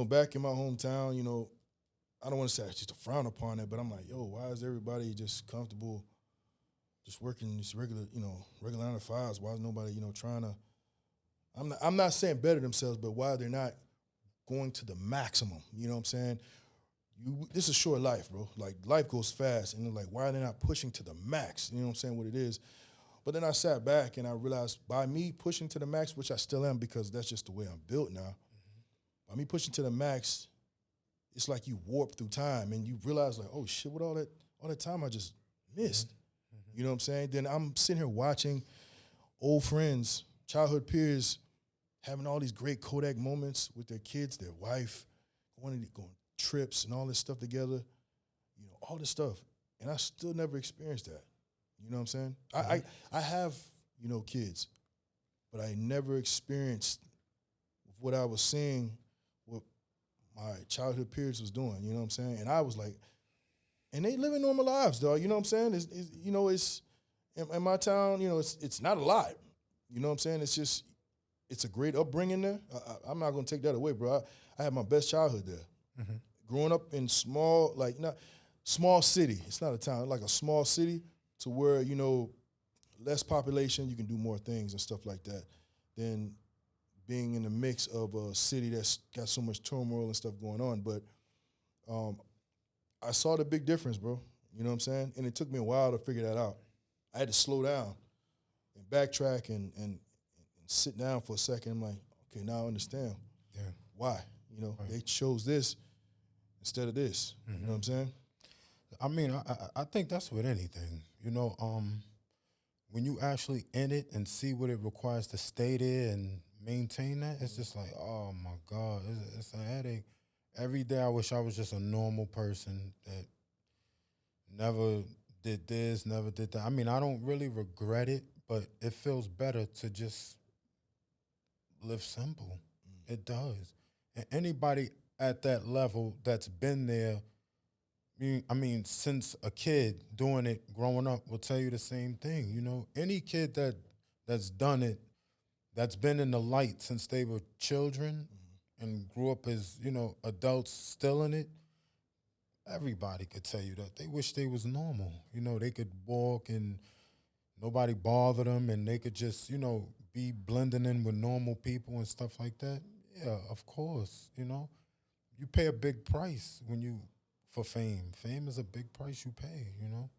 back in my hometown, I don't want to say I used to frown upon it, but I'm like, yo, why is everybody just comfortable, just working just regular 9 to 5s? Why is nobody, trying to? I'm not saying better themselves, but why they're not going to the maximum? You know what I'm saying? This is short life, bro. Like life goes fast, and like, why are they not pushing to the max? You know what I'm saying? What it is. But then I sat back and I realized by me pushing to the max, which I still am because that's just the way I'm built now. By me pushing to the max, it's like you warp through time and you realize like, oh shit, what all that time I just missed. You know what I'm saying? Then I'm sitting here watching old friends, childhood peers, having all these great Kodak moments with their kids, their wife, going trips and all this stuff together, all this stuff. And I still never experienced that. You know what I'm saying? I have, kids, but I never experienced what I was seeing, what my childhood peers was doing, you know what I'm saying? And I was like, and they living normal lives, dog, you know what I'm saying? It's in my town, it's not a lot. You know what I'm saying? It's a great upbringing there. I'm not going to take that away, bro. I had my best childhood there. Growing up in small city. It's not a town, like a small city to where, less population, you can do more things and stuff like that than being in the mix of a city that's got so much turmoil and stuff going on. But I saw the big difference, bro. You know what I'm saying? And it took me a while to figure that out. I had to slow down and backtrack and sit down for a second. I'm like, okay, now I understand why. Right. They chose this instead of this. You know what I'm saying? I mean, I think that's with anything. You know, when you actually in it and see what it requires to stay there and maintain that, it's just like, oh my God, it's a headache. Every day I wish I was just a normal person that never did this, never did that. I mean, I don't really regret it, but it feels better to just live simple. It does. And anybody at that level that's been there, I mean, since a kid doing it, growing up, will tell you the same thing. You know, any kid that's done it, that's been in the light since they were children and grew up as, you know, adults still in it, everybody could tell you that. They wish they was normal. You know, they could walk and nobody bother them and they could just, you know, be blending in with normal people and stuff like that. Yeah, of course, you know. You pay a big price for fame. Fame is a big price you pay, you know.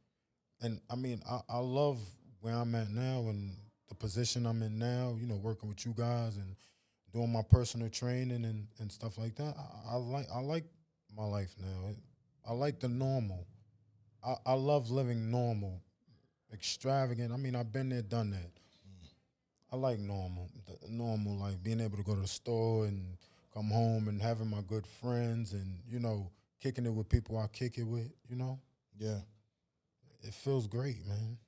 And I mean, I love where I'm at now and the position I'm in now, you know, working with you guys and doing my personal training and stuff like that. I like my life now. I like the normal. I love living normal, extravagant. I mean, I've been there, done that. I like normal, like being able to go to the store and come home and having my good friends and, you know, kicking it with people I kick it with, you know. Yeah. It feels great, man.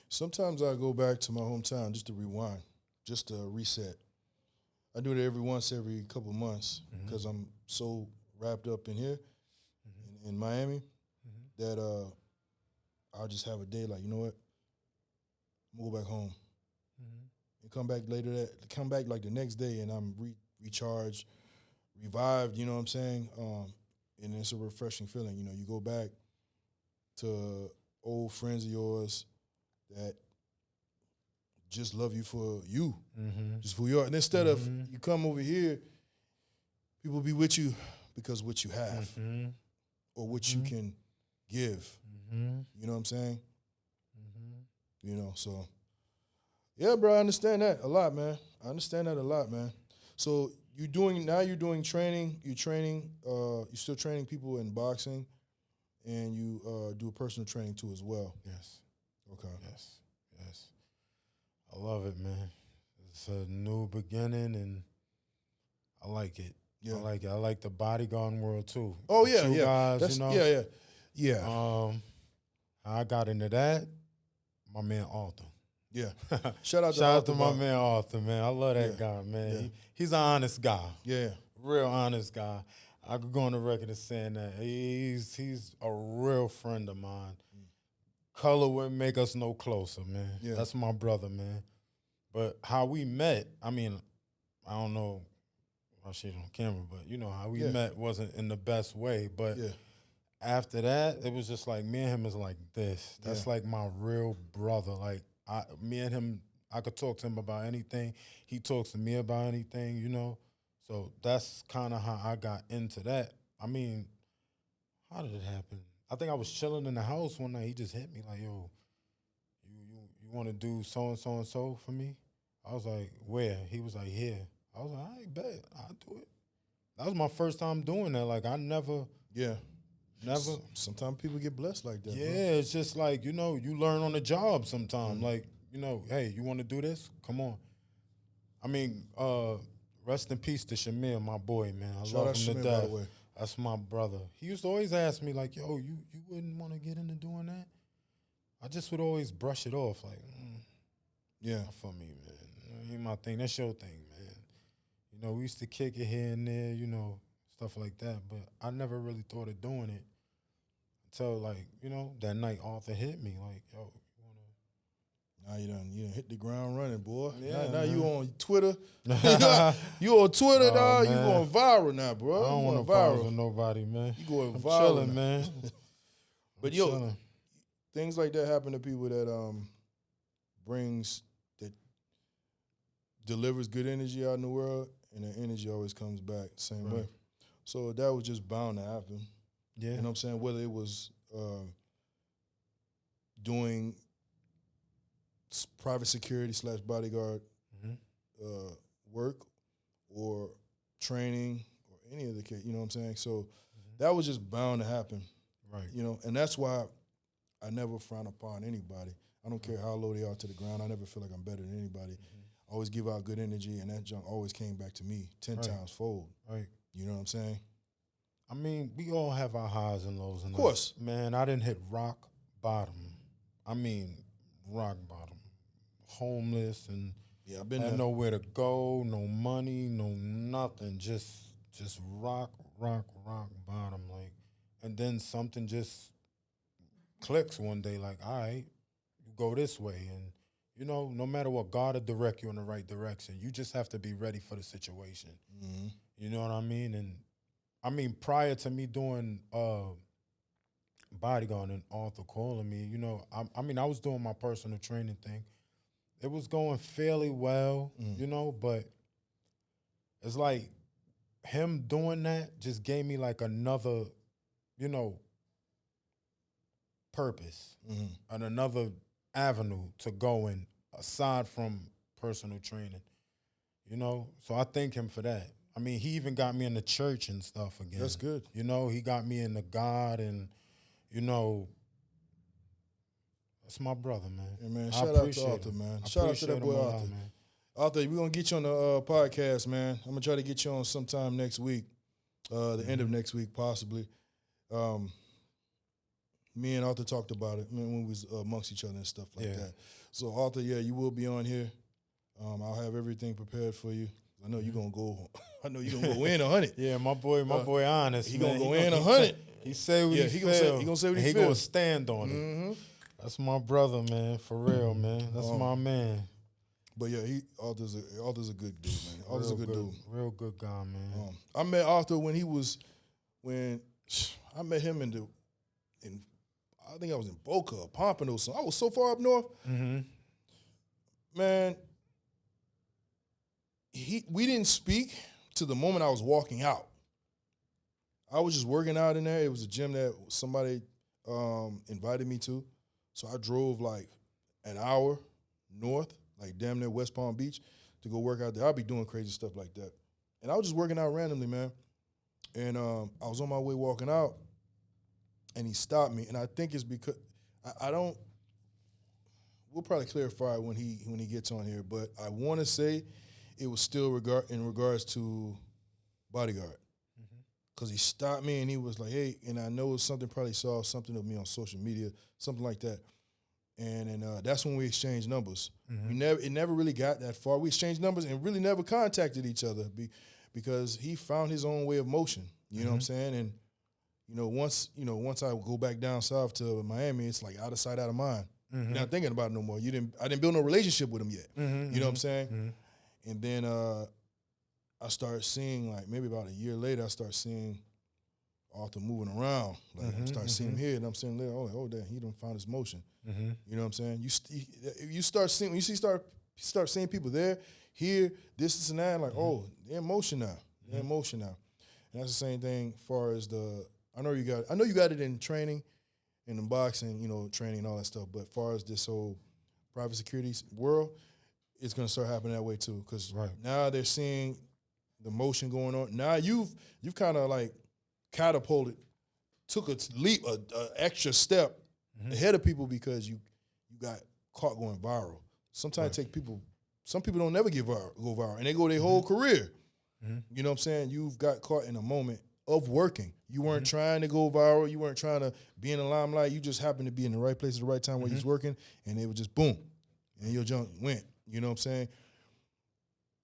Sometimes I go back to my hometown just to rewind, just to reset. I do it every couple months because I'm so wrapped up in here in Miami that I'll just have a day like, you know what, I'm gonna go back home and come back like the next day and I'm recharged, revived, you know what I'm saying? And it's a refreshing feeling. You know, you go back to old friends of yours that just love you for you, just who you are. And instead of you come over here, people be with you because what you have or what you can give. You know what I'm saying? You know, so yeah, bro, I understand that a lot, man. I understand that a lot, man. So you're doing training. You're still training people in boxing, and you do personal training too as well. Yes. Okay. Yes. I love it, man. It's a new beginning, and I like it. Yeah. I like it. I like the bodyguarding world too. Oh With yeah, you yeah. guys, you know. Yeah. I got into that. My man Arthur. Yeah. Shout out To my man Arthur, man. I love that guy, man. Yeah. He's an honest guy. Yeah. Real honest guy. I could go on the record as saying that he's a real friend of mine. Color wouldn't make us no closer, man. Yeah. That's my brother, man. But how we met, I mean, I don't know how she's on camera, but you know how we met wasn't in the best way. But after that, it was just like me and him is like this. That's like my real brother. Like me and him, I could talk to him about anything. He talks to me about anything, you know. So that's kind of how I got into that. I mean, how did it happen? I think I was chilling in the house one night. He just hit me like, "Yo, you want to do so and so and so for me?" I was like, "Where?" He was like, "Here." I was like, "I bet I'll do it." That was my first time doing that. Like I never. Sometimes people get blessed like that. Yeah, bro. it's just like, you know, you learn on the job sometimes. Like, you know, hey, you want to do this? Come on. I mean, rest in peace to Shamir, my boy, man. I Shout love out him to Shamir, death. by the way. That's my brother. He used to always ask me, like, yo, you wouldn't want to get into doing that? I just would always brush it off, like, not for me, man. That ain't my thing. That's your thing, man. You know, we used to kick it here and there, you know, stuff like that. But I never really thought of doing it until, like, you know, that night Arthur hit me, like, yo, you want to? Now you done hit the ground running, boy. Yeah, now you man. on Twitter. You on Twitter, dog. You man. going viral now, bro. I don't want no problems with nobody, man. You going I'm viral chilling, now. man. But things like that happen to people that that delivers good energy out in the world, and the energy always comes back the same way. So that was just bound to happen. Yeah. You know what I'm saying? Whether it was doing private security / bodyguard work or training or any of the case, you know what I'm saying? So that was just bound to happen. Right. You know, and that's why I never frown upon anybody. I don't care how low they are to the ground. I never feel like I'm better than anybody. I always give out good energy, and that junk always came back to me 10 times fold. Right. You know what I'm saying? I mean, we all have our highs and lows in life. Of course. Man, I didn't hit rock bottom. I mean, rock bottom. Homeless and Yeah, I've been had there. nowhere to go, no money, no nothing. Just rock bottom. Like, and then something just clicks one day. Like, all right, you go this way, and you know, no matter what, God will direct you in the right direction. You just have to be ready for the situation. Mm-hmm. You know what I mean? And I mean, prior to me doing bodyguard and Arthur calling me, you know, I mean, I was doing my personal training thing. It was going fairly well, you know, but it's like him doing that just gave me like another, you know, purpose and another avenue to go in aside from personal training, you know? So I thank him for that. I mean, he even got me in the church and stuff again. That's good. You know, he got me into God and, you know, that's my brother, man. Yeah, man. I Shout out to appreciate Arthur, him. man. I Shout out to appreciate that him boy a lot, Arthur. man. Arthur, we're going to get you on the podcast, man. I'm going to try to get you on sometime next week, the end of next week, possibly. Me and Arthur talked about it when we was amongst each other and stuff like that. So, Arthur, yeah, you will be on here. I'll have everything prepared for you. I know you're going to go. I know you're going to go in 100. Yeah, my boy honest. He man. going to go in 100. He say what he gonna feel. he gonna say what he and he feel. gonna stand on it. That's my brother, man. For real, man. That's my man. But yeah, Arthur's a good dude, man. Arthur's a good dude. Real good guy, man. I met Arthur when I met him in I think I was in Boca or Pompano. So I was so far up north. Man, we didn't speak to the moment I was walking out. I was just working out in there. It was a gym that somebody invited me to. So I drove like an hour north, like damn near West Palm Beach, to go work out there. I'll be doing crazy stuff like that. And I was just working out randomly, man. And I was on my way walking out, and he stopped me. And I think it's because I don't. We'll probably clarify when he gets on here, but I want to say it was still in regards to bodyguard. Because he stopped me and he was like, hey, and I know it's something, probably saw something of me on social media, something like that. And that's when we exchanged numbers. It never really got that far. We exchanged numbers and really never contacted each other because he found his own way of motion. You know what I'm saying? And once I go back down south to Miami, it's like out of sight, out of mind. You're not thinking about it no more. I didn't build no relationship with him yet. You know what I'm saying? And then I started seeing, like, maybe about a year later, I started seeing Arthur moving around. Like, I started seeing him here, and I'm saying, oh, damn, he done found his motion. You know what I'm saying? You start seeing, when you start seeing people there, here, this and that, like, oh, they're in motion now. They're in motion now. And that's the same thing as far as I know you got it in training, and in boxing, training and all that stuff, but as far as this whole private security world, it's going to start happening that way too, because now they're seeing the motion going on. Now you've kind of like catapulted, took a leap, a extra step ahead of people because you got caught going viral. Sometimes some people don't never go viral, and they go their whole career. You know what I'm saying? You've got caught in a moment of working. You weren't trying to go viral. You weren't trying to be in the limelight. You just happened to be in the right place at the right time when you was working, and it was just boom, and your junk went. You know what I'm saying?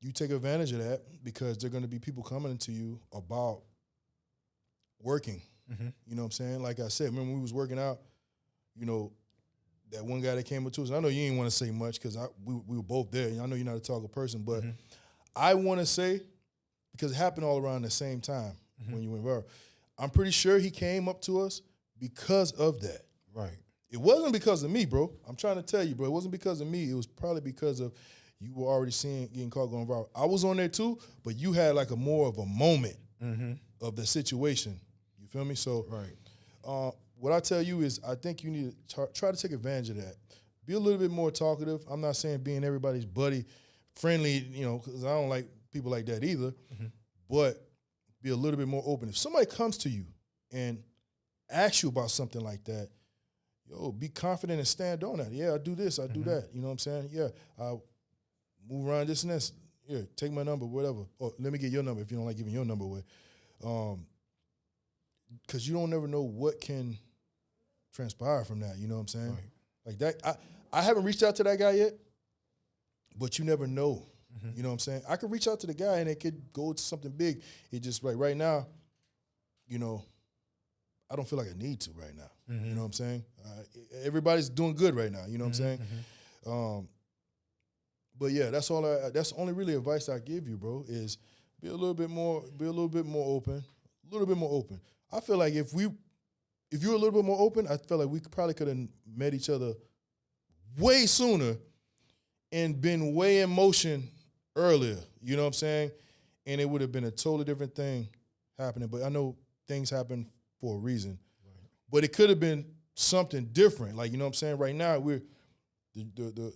You take advantage of that because there are going to be people coming to you about working. You know what I'm saying? Like I said, remember when we was working out, that one guy that came up to us, I know you didn't want to say much because we were both there. I know you're not a talker person, but I want to say, because it happened all around the same time when you went viral, I'm pretty sure he came up to us because of that. Right. It wasn't because of me, bro. I'm trying to tell you, bro. It wasn't because of me. It was probably because of you were already getting caught going viral. I was on there too, but you had like more of a moment of the situation. You feel me? So what I tell you is I think you need to try to take advantage of that. Be a little bit more talkative. I'm not saying being everybody's buddy, friendly, because I don't like people like that either, but be a little bit more open. If somebody comes to you and asks you about something like that, yo, be confident and stand on that. Yeah, I do this, I do that. You know what I'm saying? Yeah, I move around this and this. Yeah, take my number, whatever. Or let me get your number if you don't like giving your number away. Because you don't never know what can transpire from that. You know what I'm saying? Right. Like that. I haven't reached out to that guy yet, but you never know. You know what I'm saying? I could reach out to the guy and it could go to something big. It just like right now, you know, I don't feel like I need to right now. You know what I'm saying? Everybody's doing good right now. You know what I'm saying? But yeah, that's all. That's only really advice I give you, bro. Is be a little bit more open, a little bit more open. I feel like if you were a little bit more open, I feel like we probably could have met each other way sooner and been way in motion earlier. You know what I'm saying? And it would have been a totally different thing happening. But I know things happen for a reason. Right. But it could have been something different. Like, you know what I'm saying? Right now, the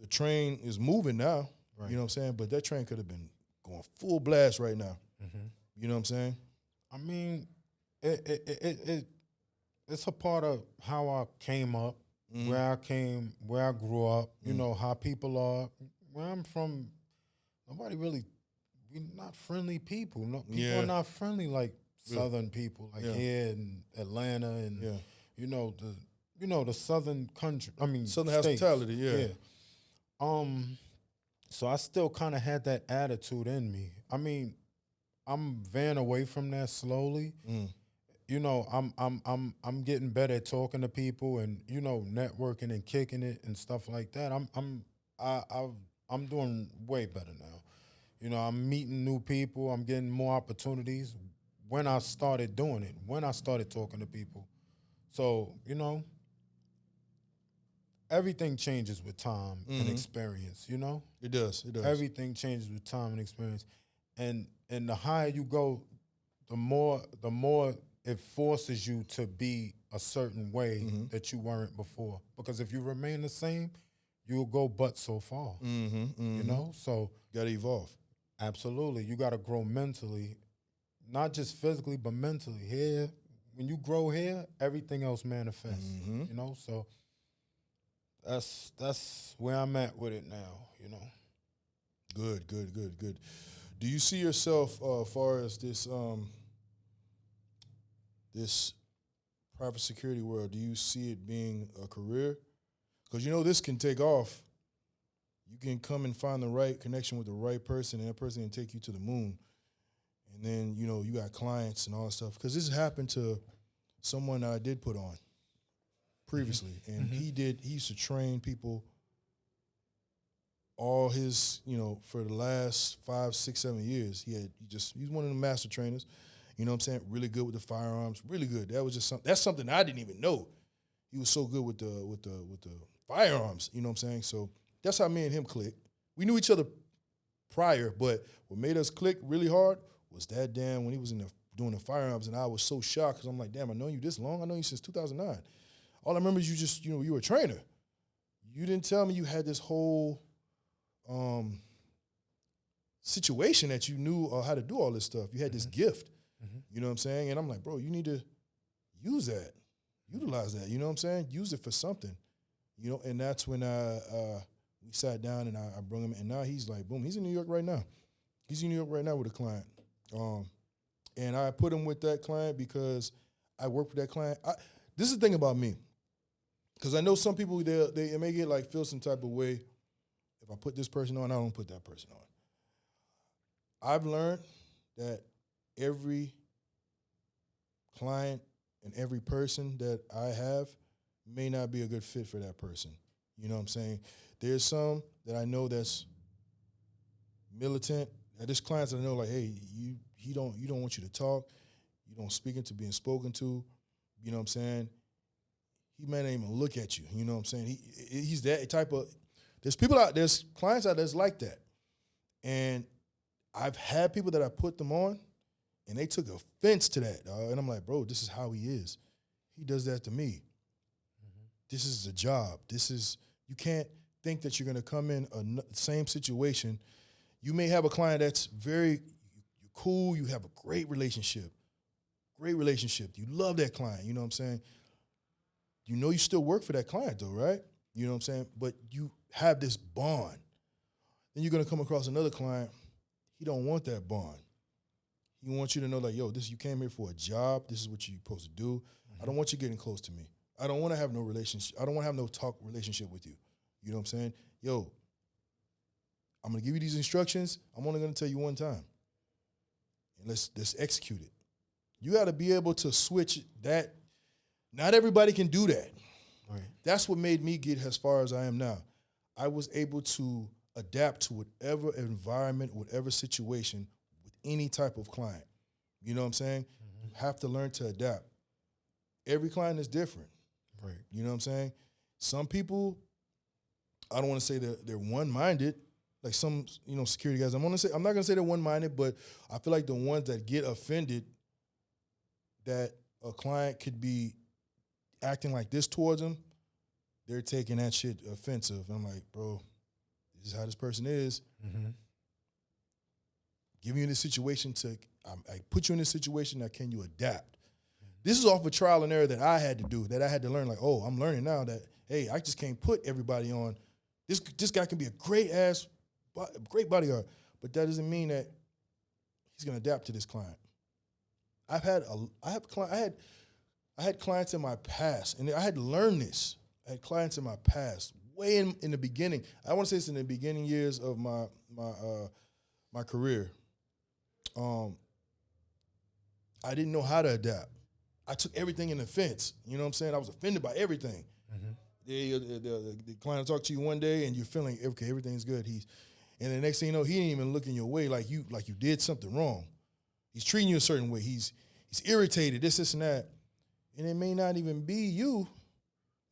train is moving now. Right. You know what I'm saying? But that train could have been going full blast right now. You know what I'm saying? I mean, it's a part of how I came up, where I grew up, you know, how people are. Where I'm from, nobody really, we're not friendly people. No, people are not friendly like Southern people, like here in Atlanta and, you know, the Southern country, I mean, Southern states. hospitality, So I still kind of had that attitude in me. I mean, I'm veering away from that slowly. You know, I'm getting better at talking to people and, you know, networking and kicking it and stuff like that. I'm doing way better now. You know, I'm meeting new people. I'm getting more opportunities when I started doing it, when I started talking to people. So, you know, everything changes with time and experience, you know? It does. Everything changes with time and experience. And the higher you go, the more it forces you to be a certain way that you weren't before. Because if you remain the same, you'll go but so far. You know? So gotta evolve. Absolutely. You gotta grow mentally, not just physically, but mentally. Here, when you grow here, everything else manifests. You know? So that's where I'm at with it now, you know. Good. Do you see yourself as far as this this private security world, do you see it being a career? Because you know this can take off. You can come and find the right connection with the right person, and that person can take you to the moon. And then, you know, you got clients and all that stuff. Because this happened to someone that I did put on previously. And he used to train people all his, you know, for the last 5, 6, 7 years. He's one of the master trainers. You know what I'm saying? Really good with the firearms. Really good. That was just that's something I didn't even know. He was so good with the firearms. You know what I'm saying? So that's how me and him clicked. We knew each other prior, but what made us click really hard was that damn when he was doing the firearms, and I was so shocked because I'm like, damn, I know you this long. I know you since 2009. All I remember is you just, you know, you were a trainer. You didn't tell me you had this whole situation that you knew how to do all this stuff. You had this gift. You know what I'm saying? And I'm like, bro, you need to use that, utilize that. You know what I'm saying? Use it for something. You know, and that's when we sat down and I brought him, and now he's like, boom, he's in New York right now. He's in New York right now with a client. And I put him with that client because I work with that client. This is the thing about me, because I know some people, they may get like feel some type of way. If I put this person on, I don't put that person on. I've learned that every client and every person that I have may not be a good fit for that person. You know what I'm saying? There's some that I know that's militant. There's clients that I know like, hey, you don't want you to talk. You don't speak into being spoken to. You know what I'm saying? He may not even look at you. You know what I'm saying? He's that type of. There's clients out there that's like that, and I've had people that I put them on, and they took offense to that. And I'm like, bro, this is how he is. He does that to me. This is a job. You can't think that you're going to come in a same situation. You may have a client that's you're cool. You have a great relationship. You love that client. You know what I'm saying? you know you still work for that client though, right? You know what I'm saying? But you have this bond. Then you're gonna come across another client, he don't want that bond. He wants you to know, like, yo, you came here for a job, this is what you're supposed to do. I don't want you getting close to me. I don't want to have no relationship. I don't want to have no talk relationship with you. You know what I'm saying? Yo, I'm gonna give you these instructions. I'm only gonna tell you one time. And let's execute it. You gotta be able to switch that. Not everybody can do that. Right. That's what made me get as far as I am now. I was able to adapt to whatever environment, whatever situation, with any type of client. You know what I'm saying? You have to learn to adapt. Every client is different. Right. You know what I'm saying? Some people, I don't want to say that they're one-minded, like some, security guys. I'm not gonna say they're one-minded, but I feel like the ones that get offended that a client could be acting like this towards them, they're taking that shit offensive. I'm like, bro, this is how this person is. Mm-hmm. Give you in this situation I put you in this situation. Now, can you adapt? This is off of trial and error that I had to do, that I had to learn. Like, oh, I'm learning now that, hey, I just can't put everybody on. This guy can be a great bodyguard, but that doesn't mean that he's gonna adapt to this client. I had clients in my past, and I had learned this. I had clients in my past, way in the beginning. I want to say it's in the beginning years of my career. I didn't know how to adapt. I took everything in offense. You know what I'm saying? I was offended by everything. Mm-hmm. The client will talk to you one day, and you're feeling, okay, everything's good. And the next thing you know, he ain't even looking your way like you did something wrong. He's treating you a certain way. He's irritated, this, and that. And it may not even be you.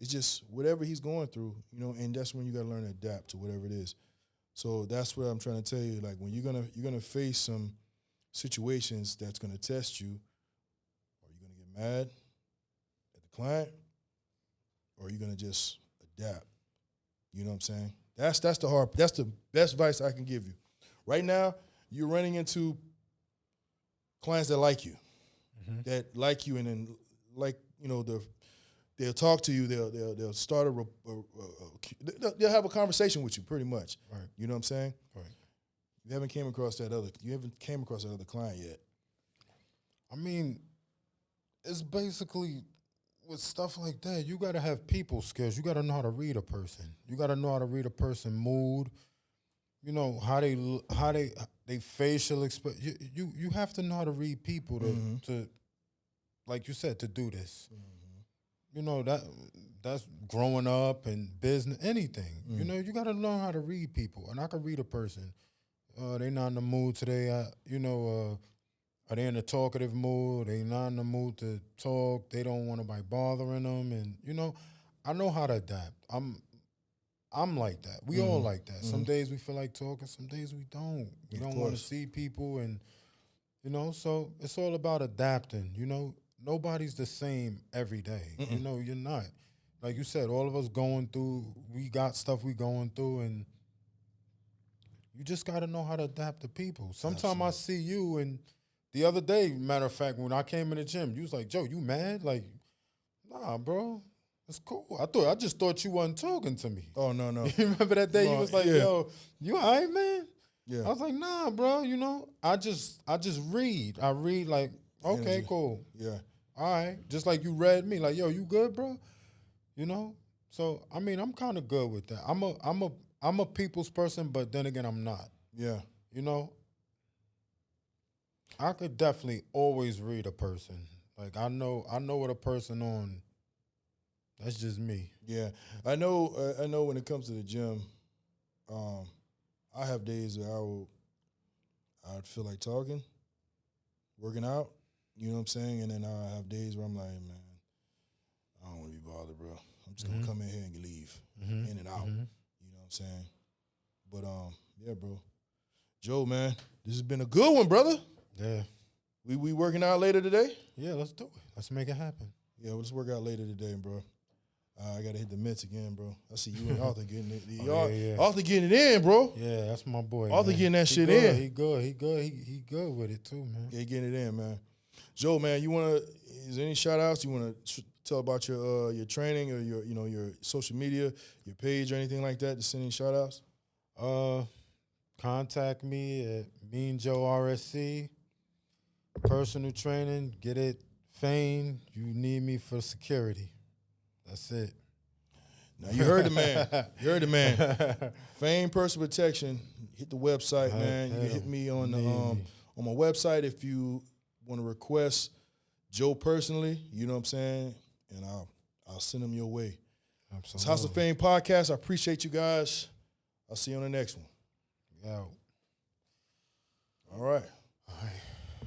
It's just whatever he's going through, and that's when you got to learn to adapt to whatever it is. So that's what I'm trying to tell you. Like, when you're gonna face some situations that's gonna test you, are you gonna get mad at the client, or are you gonna just adapt? You know what I'm saying? That's the best advice I can give you. Right now, you're running into clients that like you, and then they'll talk to you. They'll start they'll have a conversation with you, pretty much. Right. You know what I'm saying? Right. You haven't came across that other client yet. I mean, it's basically with stuff like that, you got to have people skills. You got to know how to read a person. You got to know how to read a person's mood. You know how they facial expression. You have to know how to read people to like you said, to do this. Mm-hmm. You know that's growing up and business, anything. Mm-hmm. You know, you got to learn how to read people, and I can read a person. They not in the mood today. Are they in a talkative mood? They not in the mood to talk. They don't want nobody bothering them, and I know how to adapt. I'm like that. We all like that. Mm-hmm. Some days we feel like talking. Some days we don't. We don't want to see people, and so it's all about adapting. Nobody's the same every day. Mm-mm. You're not. Like you said, all of us we got stuff we going through, and you just got to know how to adapt to people. Sometimes I see you, and the other day, matter of fact, when I came in the gym, you was like, Joe, you mad? Like, nah, bro. It's cool. I just thought you wasn't talking to me. Oh, no. You remember that day? You was like, yo, you all right, man? Yeah. I was like, nah, bro, I just read. I read like, okay, energy. Cool. Yeah. All right. Just like you read me, like, yo, you good, bro? So I mean, I'm kind of good with that. I'm a people's person, but then again, I'm not. Yeah. I could definitely always read a person. Like I know what a person on. That's just me. Yeah. I know when it comes to the gym, I have days where I'd feel like talking, working out, you know what I'm saying? And then I have days where I'm like, man, I don't want to be bothered, bro. I'm just going to come in here and leave, in and out, you know what I'm saying? But, yeah, bro. Joe, man, this has been a good one, brother. Yeah. We working out later today? Yeah, let's do it. Let's make it happen. Yeah, let's work out later today, bro. I got to hit the mitts again, bro. I see you and Arthur getting it. Yeah. Arthur getting it in, bro. Yeah, that's my boy. Arthur getting that shit in. in. He good with it too, man. Yeah, he getting it in, man. Joe, man, is there any shout outs? You want to tell about your training or your social media, your page or anything like that to send any shout outs? Contact me at Mean Joe RSC. Personal training, get it feigned. You need me for security. That's it. Now you heard the man. You heard the man. Fame Personal Protection. Hit the website, man. You can hit me on my website if you want to request Joe personally. You know what I'm saying, and I'll send them your way. Absolutely. It's House of Fame podcast. I appreciate you guys. I'll see you on the next one. Yeah. All right. All right.